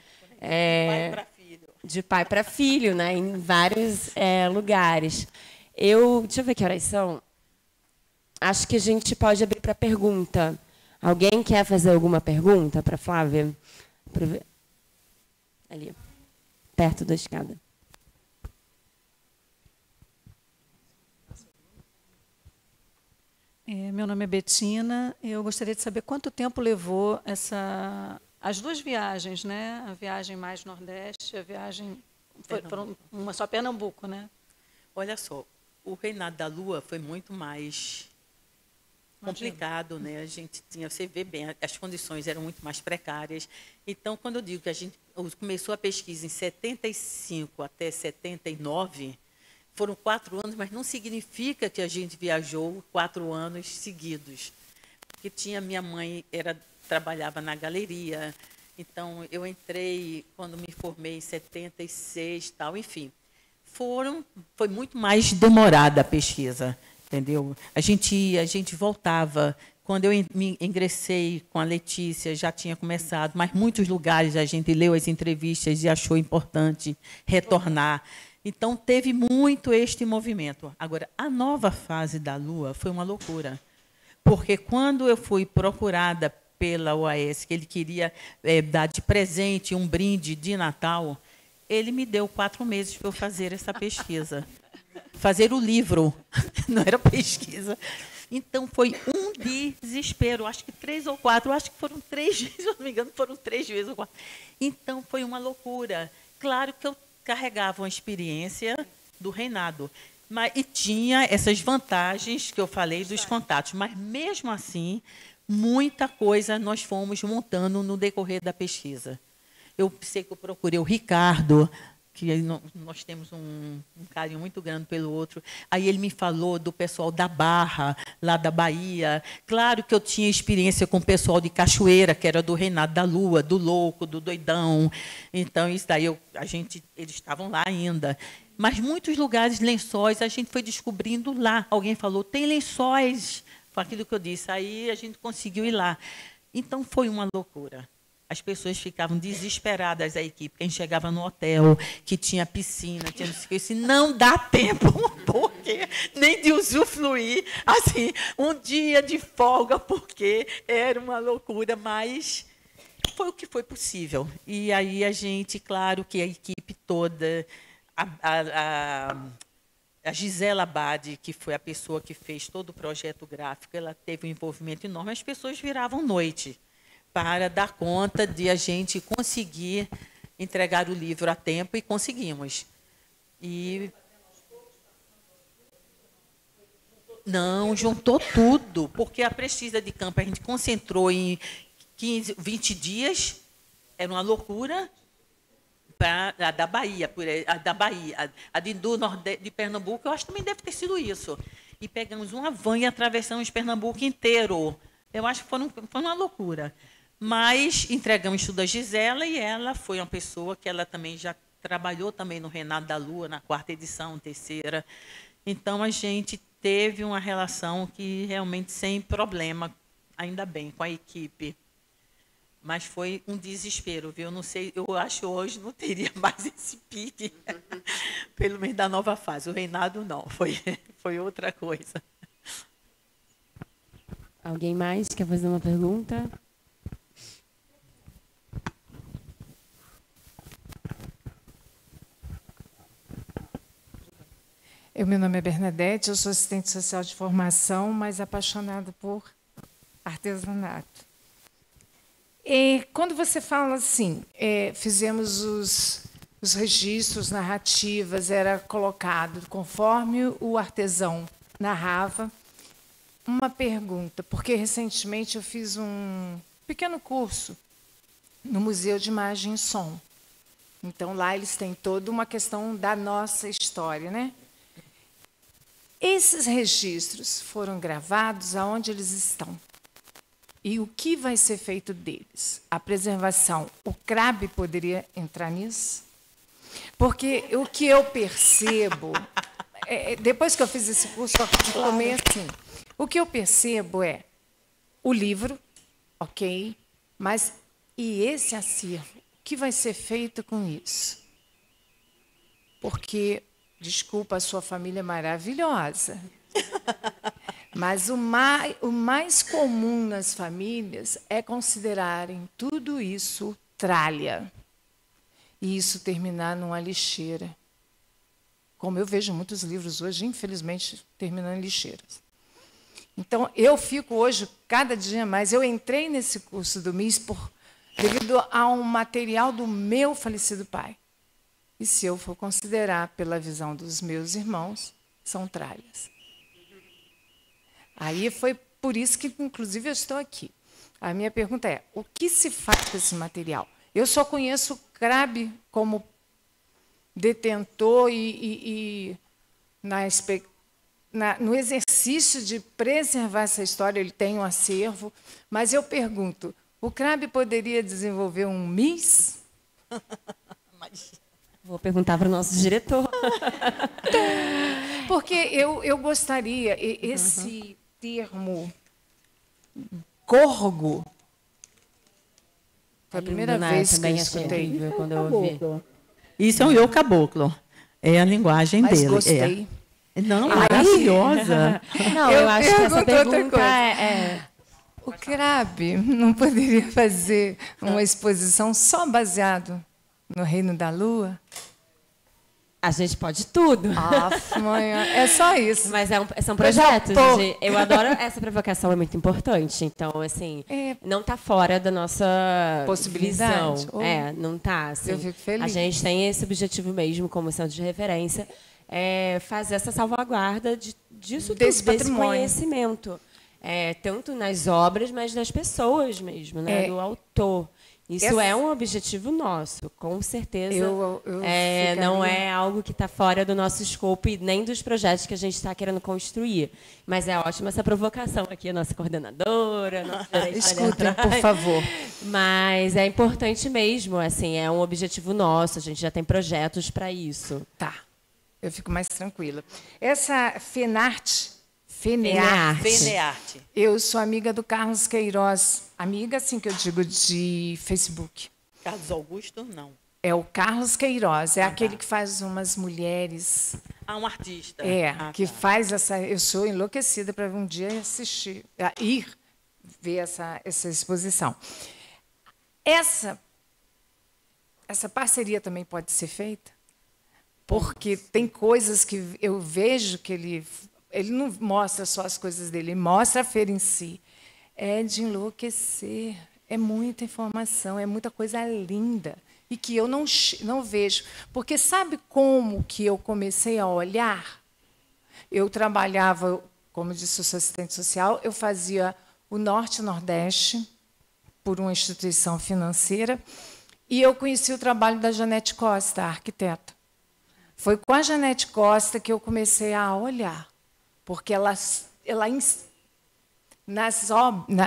De pai para filho, né? Em vários lugares. Deixa eu ver que horas são. Acho que a gente pode abrir para pergunta. Alguém quer fazer alguma pergunta para a Flávia? Ali, perto da escada. Meu nome é Betina. Eu gostaria de saber quanto tempo levou as duas viagens, né? A viagem mais Nordeste, a viagem foram uma só Pernambuco, né? Olha só, o Reinado da Lua foi muito mais complicado, né? A gente você vê bem, as condições eram muito mais precárias. Então, quando eu digo que a gente começou a pesquisa em 75 até 79, foram 4 anos, mas não significa que a gente viajou 4 anos seguidos. Porque minha mãe trabalhava na galeria, então eu entrei quando me formei em 76, tal, enfim. Foi muito mais demorada a pesquisa. Entendeu? A gente voltava. Quando eu me ingressei com a Letícia, já tinha começado, mas muitos lugares a gente leu as entrevistas e achou importante retornar. Então, teve muito este movimento. Agora, a nova fase da Lua foi uma loucura, porque quando eu fui procurada pela OAS, que ele queria dar de presente um brinde de Natal, ele me deu 4 meses para eu fazer essa pesquisa. Fazer o livro, não era pesquisa. Então, foi um desespero. Acho que 3 ou 4, acho que foram 3 vezes, se eu não me engano, foram 3 vezes ou 4. Então, foi uma loucura. Claro que eu carregava uma experiência do reinado. E tinha essas vantagens que eu falei dos contatos. Mas, mesmo assim, muita coisa nós fomos montando no decorrer da pesquisa. Eu sei que eu procurei o Ricardo, que nós temos um carinho muito grande pelo outro. Aí ele me falou do pessoal da Barra, lá da Bahia. Claro que eu tinha experiência com o pessoal de Cachoeira, que era do Reinado da Lua, do Louco, do Doidão. Então, isso daí eles estavam lá ainda. Mas muitos lugares, lençóis, a gente foi descobrindo lá. Alguém falou, tem lençóis, foi aquilo que eu disse. Aí a gente conseguiu ir lá. Então, foi uma loucura. As pessoas ficavam desesperadas, a equipe. Quem chegava no hotel, que tinha piscina, tinha não dá tempo, porque nem de usufruir, assim, um dia de folga, porque era uma loucura, mas foi o que foi possível. E aí a gente, claro que a equipe toda, a Gisela Abad, que foi a pessoa que fez todo o projeto gráfico, ela teve um envolvimento enorme, as pessoas viravam noite para dar conta de a gente conseguir entregar o livro a tempo, e conseguimos. Não, juntou tudo, porque a pesquisa de campo a gente concentrou em 15, 20 dias, era uma loucura. A da Bahia, a de Pernambuco, eu acho que também deve ter sido isso. E pegamos uma van e atravessamos Pernambuco inteiro. Eu acho que foi uma loucura. Mas entregamos tudo a Gisela, e ela foi uma pessoa que ela também já trabalhou também no Reinado da Lua, na 4ª edição, 3ª. Então, a gente teve uma relação que realmente sem problema, ainda bem, com a equipe. Mas foi um desespero, viu? Não sei, eu acho que hoje não teria mais esse pique, pelo menos da nova fase. O reinado não, foi outra coisa. Alguém mais quer fazer uma pergunta? Meu nome é Bernadette, eu sou assistente social de formação, mas apaixonada por artesanato. E quando você fala assim, fizemos os registros, narrativas, era colocado conforme o artesão narrava. Uma pergunta, porque recentemente eu fiz um pequeno curso no Museu de Imagem e Som. Então, lá eles têm toda uma questão da nossa história, né? Esses registros foram gravados aonde eles estão? E o que vai ser feito deles? A preservação, o CRAB poderia entrar nisso? Porque o que eu percebo, depois que eu fiz esse curso, eu tomei assim, o que eu percebo é o livro, ok, mas e esse acervo? O que vai ser feito com isso? Porque, desculpa, a sua família é maravilhosa. Mas o mais comum nas famílias é considerarem tudo isso tralha. E isso terminar numa lixeira. Como eu vejo muitos livros hoje, infelizmente, terminando em lixeiras. Então, eu fico hoje, cada dia mais, eu entrei nesse curso do MIS devido a um material do meu falecido pai. E se eu for considerar pela visão dos meus irmãos, são tralhas. Aí foi por isso que, inclusive, eu estou aqui. A minha pergunta é, o que se faz com esse material? Eu só conheço o CRAB como detentor no exercício de preservar essa história, ele tem um acervo, mas eu pergunto, o CRAB poderia desenvolver um MIS? Vou perguntar para o nosso diretor. Porque eu gostaria, esse termo gorgo, foi a primeira vez que eu escutei. Quando eu ouvi. Isso é um eu caboclo. É a linguagem mas dele. Gostei. Não, maravilhosa. Não, eu acho que essa pergunta O CRAB não poderia fazer uma exposição só baseado no Reino da Lua? A gente pode tudo. Mãe, é só isso. Mas são projetos. Eu adoro essa provocação, é muito importante. Então, assim, não está fora da nossa possibilidade. visão. Não está. Assim, eu fico feliz. A gente tem esse objetivo mesmo, como centro de referência, fazer essa salvaguarda disso desse tudo, patrimônio. desse conhecimento. Tanto nas obras, mas das pessoas mesmo, né? Do autor. Isso é um objetivo nosso, com certeza. Não é algo que está fora do nosso escopo e nem dos projetos que a gente está querendo construir. Mas é ótima essa provocação aqui, a nossa coordenadora. Escutem, por favor. Mas é importante mesmo, assim, é um objetivo nosso, a gente já tem projetos para isso. Tá, eu fico mais tranquila. Essa FENARTE, eu sou amiga do Carlos Queiroz. Amiga, assim que eu digo, de Facebook. Carlos Augusto, não. É o Carlos Queiroz, aquele que faz umas mulheres. Um artista. Que faz essa. Eu sou enlouquecida para um dia assistir, ir ver essa exposição. Essa parceria também pode ser feita? Porque tem coisas que eu vejo que ele não mostra só as coisas dele, ele mostra a feira em si. É de enlouquecer, é muita informação, é muita coisa linda e que eu não vejo. Porque sabe como que eu comecei a olhar? Eu trabalhava, como disse, eu sou assistente social, eu fazia o Norte e Nordeste por uma instituição financeira e eu conheci o trabalho da Janete Costa, a arquiteta. Foi com a Janete Costa que eu comecei a olhar. Porque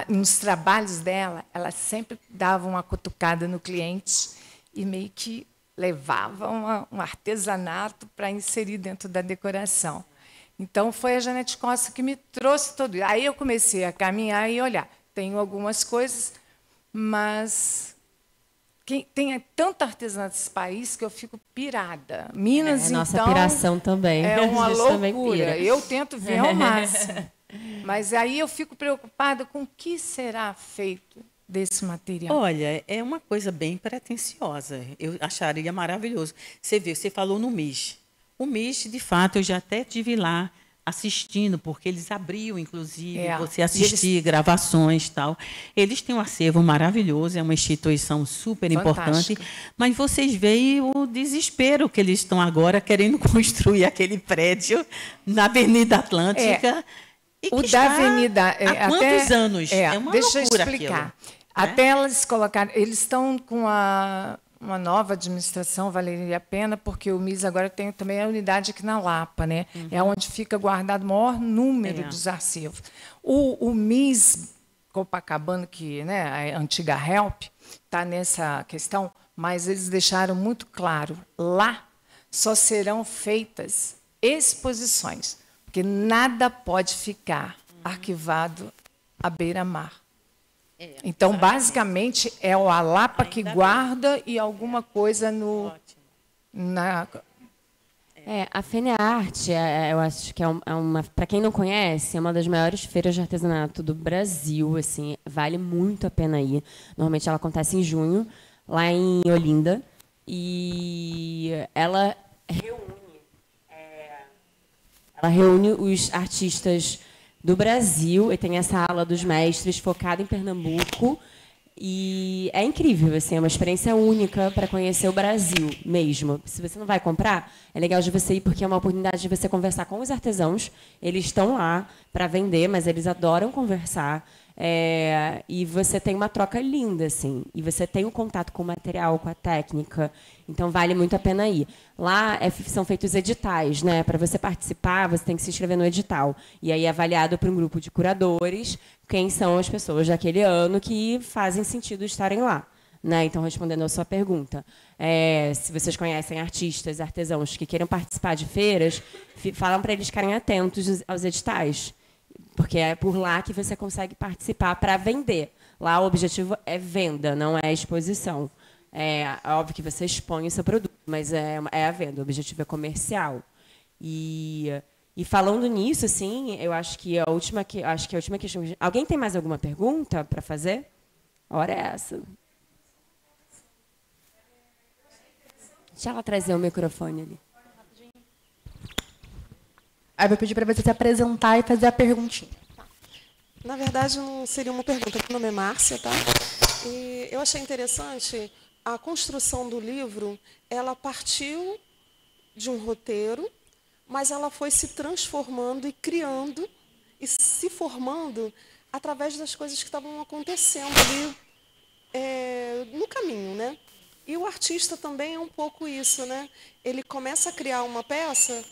nos trabalhos dela, ela sempre dava uma cutucada no cliente e meio que levava um artesanato para inserir dentro da decoração. Então, foi a Janete Costa que me trouxe tudo isso. Aí eu comecei a caminhar e olhar. Tenho algumas coisas, mas tem tanto artesanato nesse país que eu fico pirada. Minas, então... Nossa piração também. É uma loucura. Eu tento ver ao máximo. Mas aí eu fico preocupada com o que será feito desse material. Olha, é uma coisa bem pretensiosa. Eu acharia maravilhoso. Você falou no MIS. O MIS, de fato, eu já até estive lá assistindo, porque eles abriam, inclusive, você assistir gravações e tal. Eles têm um acervo maravilhoso, é uma instituição super importante, mas vocês veem o desespero que eles estão agora querendo construir aquele prédio na Avenida Atlântica. O da Avenida... Há quantos anos? É uma deixa eu loucura explicar. Aquilo, até elas colocaram... Eles estão com uma nova administração, valeria a pena, porque o MIS agora tem também a unidade aqui na Lapa, né? É onde fica guardado o maior número dos arquivos. O MIS Copacabana, que, né, a antiga HELP, está nessa questão, mas eles deixaram muito claro, lá só serão feitas exposições, porque nada pode ficar arquivado à beira-mar. Então, basicamente, é o Alapa que guarda e alguma coisa a FENARTE, eu acho que é uma, para quem não conhece, é uma das maiores feiras de artesanato do Brasil, assim, vale muito a pena ir. Normalmente ela acontece em junho, lá em Olinda, e ela reúne os artistas do Brasil, e tem essa ala dos mestres focada em Pernambuco, e é incrível, assim, é uma experiência única para conhecer o Brasil mesmo. Se você não vai comprar, é legal de você ir, porque é uma oportunidade de você conversar com os artesãos. Eles estão lá para vender, mas eles adoram conversar. E você tem uma troca linda, assim, e você tem o contato com o material, com a técnica, então vale muito a pena ir. Lá são feitos editais, né? Para você participar, você tem que se inscrever no edital, e aí é avaliado por um grupo de curadores quem são as pessoas daquele ano que fazem sentido estarem lá, né? Então, respondendo a sua pergunta, se vocês conhecem artistas, artesãos que queiram participar de feiras, falam para eles ficarem atentos aos editais, porque é por lá que você consegue participar para vender. Lá o objetivo é venda, não é exposição. É óbvio que você expõe o seu produto, mas é a venda, o objetivo é comercial. E falando nisso, assim, eu acho que a última questão... Alguém tem mais alguma pergunta para fazer? A hora é essa. Deixa ela trazer o microfone ali. Aí eu vou pedir para você se apresentar e fazer a perguntinha. Na verdade, não seria uma pergunta. Meu nome é Márcia, tá? E eu achei interessante a construção do livro. Ela partiu de um roteiro, mas ela foi se transformando e criando e se formando através das coisas que estavam acontecendo ali no caminho, né? E o artista também é um pouco isso, né? Ele começa a criar uma peça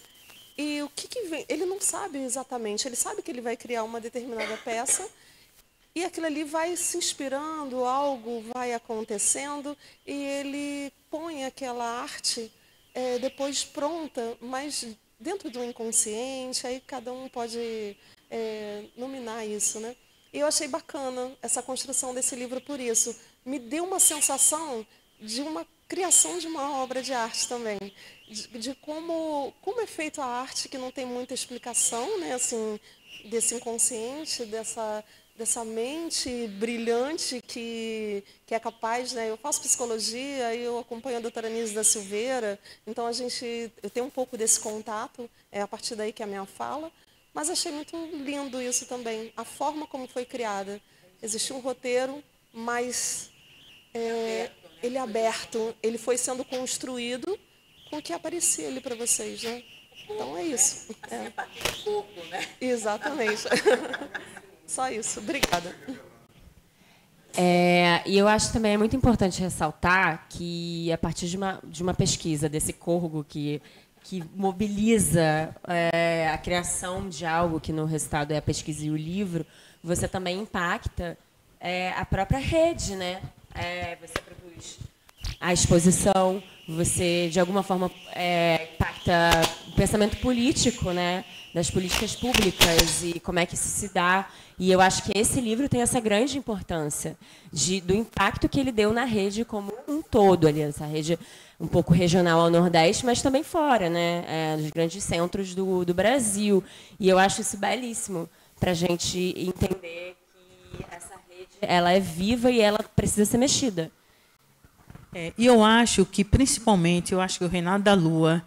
e o que vem? Ele não sabe exatamente. Ele sabe que ele vai criar uma determinada peça e aquilo ali vai se inspirando, algo vai acontecendo e ele põe aquela arte depois pronta, mas dentro do inconsciente. Aí cada um pode nominar isso, né? E eu achei bacana essa construção desse livro por isso. Me deu uma sensação de uma criação de uma obra de arte também, de como é feita a arte, que não tem muita explicação, né, assim, desse inconsciente, dessa mente brilhante que é capaz, né? Eu faço psicologia e eu acompanho a doutora Anísia da Silveira, então eu tenho um pouco desse contato, é a partir daí que é a minha fala, mas achei muito lindo isso também, a forma como foi criada. Existiu um roteiro, mas ele é aberto, ele foi sendo construído com o que aparecia ali para vocês, né? Então é isso. Exatamente. Só isso. Obrigada. E eu acho também muito importante ressaltar que, a partir de uma pesquisa desse Corgo que mobiliza a criação de algo que no resultado é a pesquisa e o livro, você também impacta a própria rede, né? Você produz a exposição, você, de alguma forma, impacta o pensamento político, né, das políticas públicas e como é que isso se dá. E eu acho que esse livro tem essa grande importância do impacto que ele deu na rede como um todo, ali, essa rede um pouco regional ao Nordeste, mas também fora, né, nos grandes centros do Brasil. E eu acho isso belíssimo para a gente entender que essa rede ela é viva e ela precisa ser mexida. E eu acho que, principalmente, o Reinado da Lua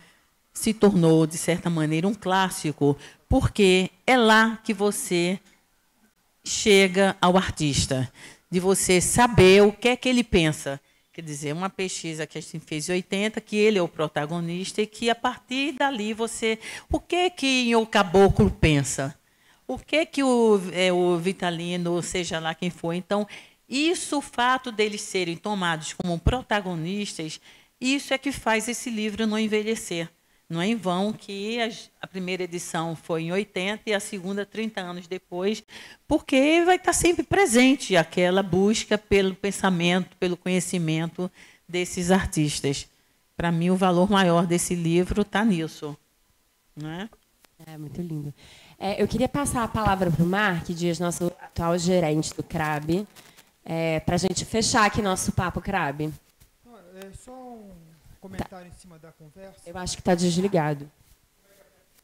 se tornou, de certa maneira, um clássico, porque é lá que você chega ao artista, de você saber o que é que ele pensa. Quer dizer, uma pesquisa que a gente fez em 80, que ele é o protagonista, e que, a partir dali, você... O que o caboclo pensa? O que o Vitalino, seja lá quem for? Então, isso, o fato deles serem tomados como protagonistas, isso é que faz esse livro não envelhecer. Não é em vão que a primeira edição foi em 80 e a segunda 30 anos depois, porque vai estar sempre presente aquela busca pelo pensamento, pelo conhecimento desses artistas. Para mim, o valor maior desse livro está nisso. Não é? Muito lindo. Eu queria passar a palavra para o Mark Dias, nosso atual gerente do CRAB, para a gente fechar aqui nosso papo, CRAB. Só um comentário em cima da conversa. Eu acho que está desligado.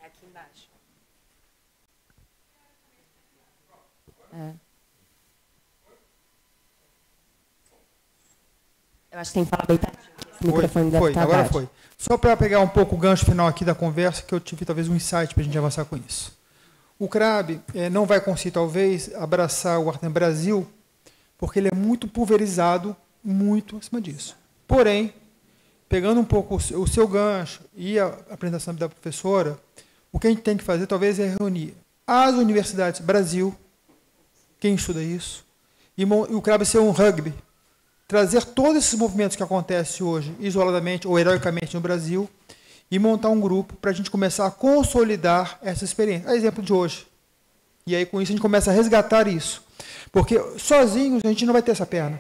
Aqui embaixo. Eu acho que tem que falar bem pertinho. Esse microfone deve estar agora baixo. foi. Só para pegar um pouco o gancho final aqui da conversa, que eu tive talvez um insight para a gente avançar com isso. O CRAB não vai conseguir, talvez, abraçar o Arte no Brasil, porque ele é muito pulverizado, muito acima disso. Porém, pegando um pouco o seu gancho e a apresentação da professora, o que a gente tem que fazer, talvez, é reunir as universidades Brasil, quem estuda isso, e o CRAB ser um rugby, trazer todos esses movimentos que acontecem hoje, isoladamente ou heroicamente no Brasil, e montar um grupo para a gente começar a consolidar essa experiência. É exemplo de hoje. E aí, com isso, a gente começa a resgatar isso. Porque sozinhos a gente não vai ter essa perna.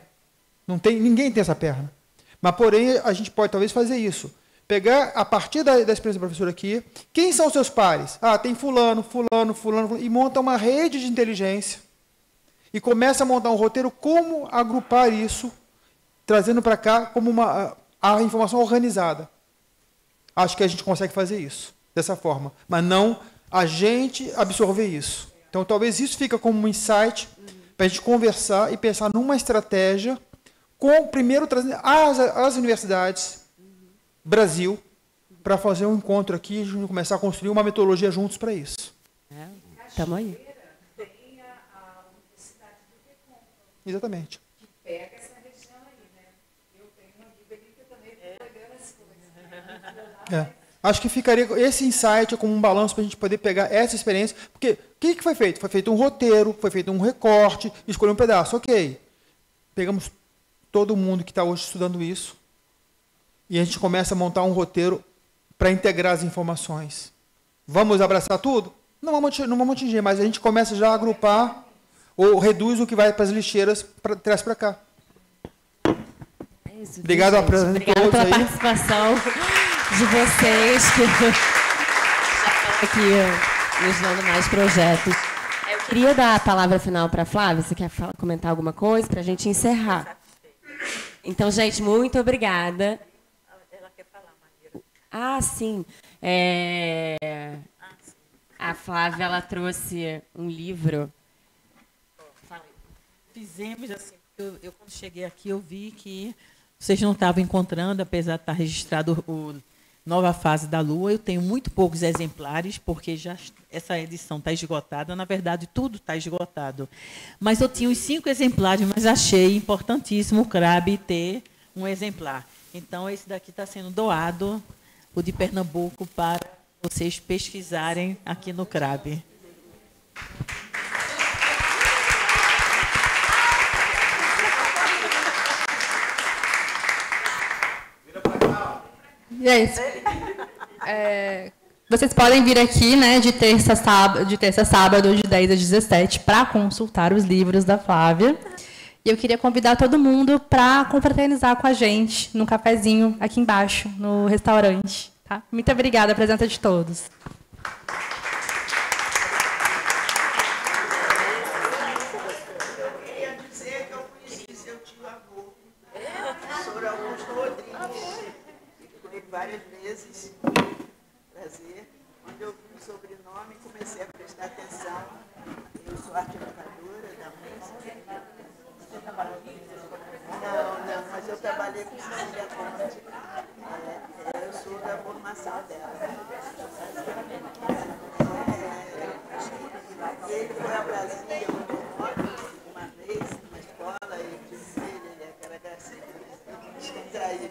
Ninguém tem essa perna. Mas, porém, a gente pode talvez fazer isso. Pegar, a partir da experiência do professor aqui, quem são os seus pares? Tem fulano, e monta uma rede de inteligência e começa a montar um roteiro como agrupar isso, trazendo para cá como a informação organizada. Acho que a gente consegue fazer isso, dessa forma. Mas não a gente absorver isso. Então, talvez isso fique como um insight para a gente conversar e pensar numa estratégia primeiro trazendo as universidades Brasil, para fazer um encontro aqui, a gente começar a construir uma metodologia juntos para isso. Estamos aí. Exatamente. Que pega essa região aí, né? Eu tenho uma amiga ali que também estou pegando as coisas. Acho que ficaria esse insight como um balanço para a gente poder pegar essa experiência. Porque o que foi feito? Foi feito um roteiro, foi feito um recorte, escolher um pedaço. Ok. Pegamos todo mundo que está hoje estudando isso e a gente começa a montar um roteiro para integrar as informações. Vamos abraçar tudo? Não vamos atingir, mas a gente começa já a agrupar ou reduz o que vai para as lixeiras, traz para cá. É isso, obrigado a todos. Obrigada pela participação de vocês que já estão aqui nos dando mais projetos. Eu queria dar a palavra final para a Flávia. Você quer comentar alguma coisa para a gente encerrar? Então, gente, muito obrigada. Ela quer falar, Maíra. Ah, sim. A Flávia, ela trouxe um livro. Fizemos assim, eu quando cheguei aqui, eu vi que vocês não estavam encontrando, apesar de estar registrado o Nova Fase da Lua. Eu tenho muito poucos exemplares, porque já essa edição está esgotada. Na verdade, tudo está esgotado. Mas eu tinha os 5 exemplares, mas achei importantíssimo o CRAB ter um exemplar. Então, esse daqui está sendo doado, o de Pernambuco, para vocês pesquisarem aqui no CRAB. E é isso. Vocês podem vir aqui, né, de terça a sábado, de 10 às 17, para consultar os livros da Flávia. E eu queria convidar todo mundo para confraternizar com a gente no cafezinho aqui embaixo, no restaurante. Tá? Muito obrigada, a presença de todos. Queria dizer que eu conheci seu tio-avô, professor Augusto Rodrigues, que fui várias vezes. Prazer. Quando eu vi o sobrenome, comecei a prestar atenção. Eu sou arte educadora da música. Você trabalhou com isso? Não, mas eu trabalhei com Cecília Conte. Eu sou da formação dela. Ele foi a Brasília uma vez, numa escola, e eu disse ele, aquela gracinha, descontraída.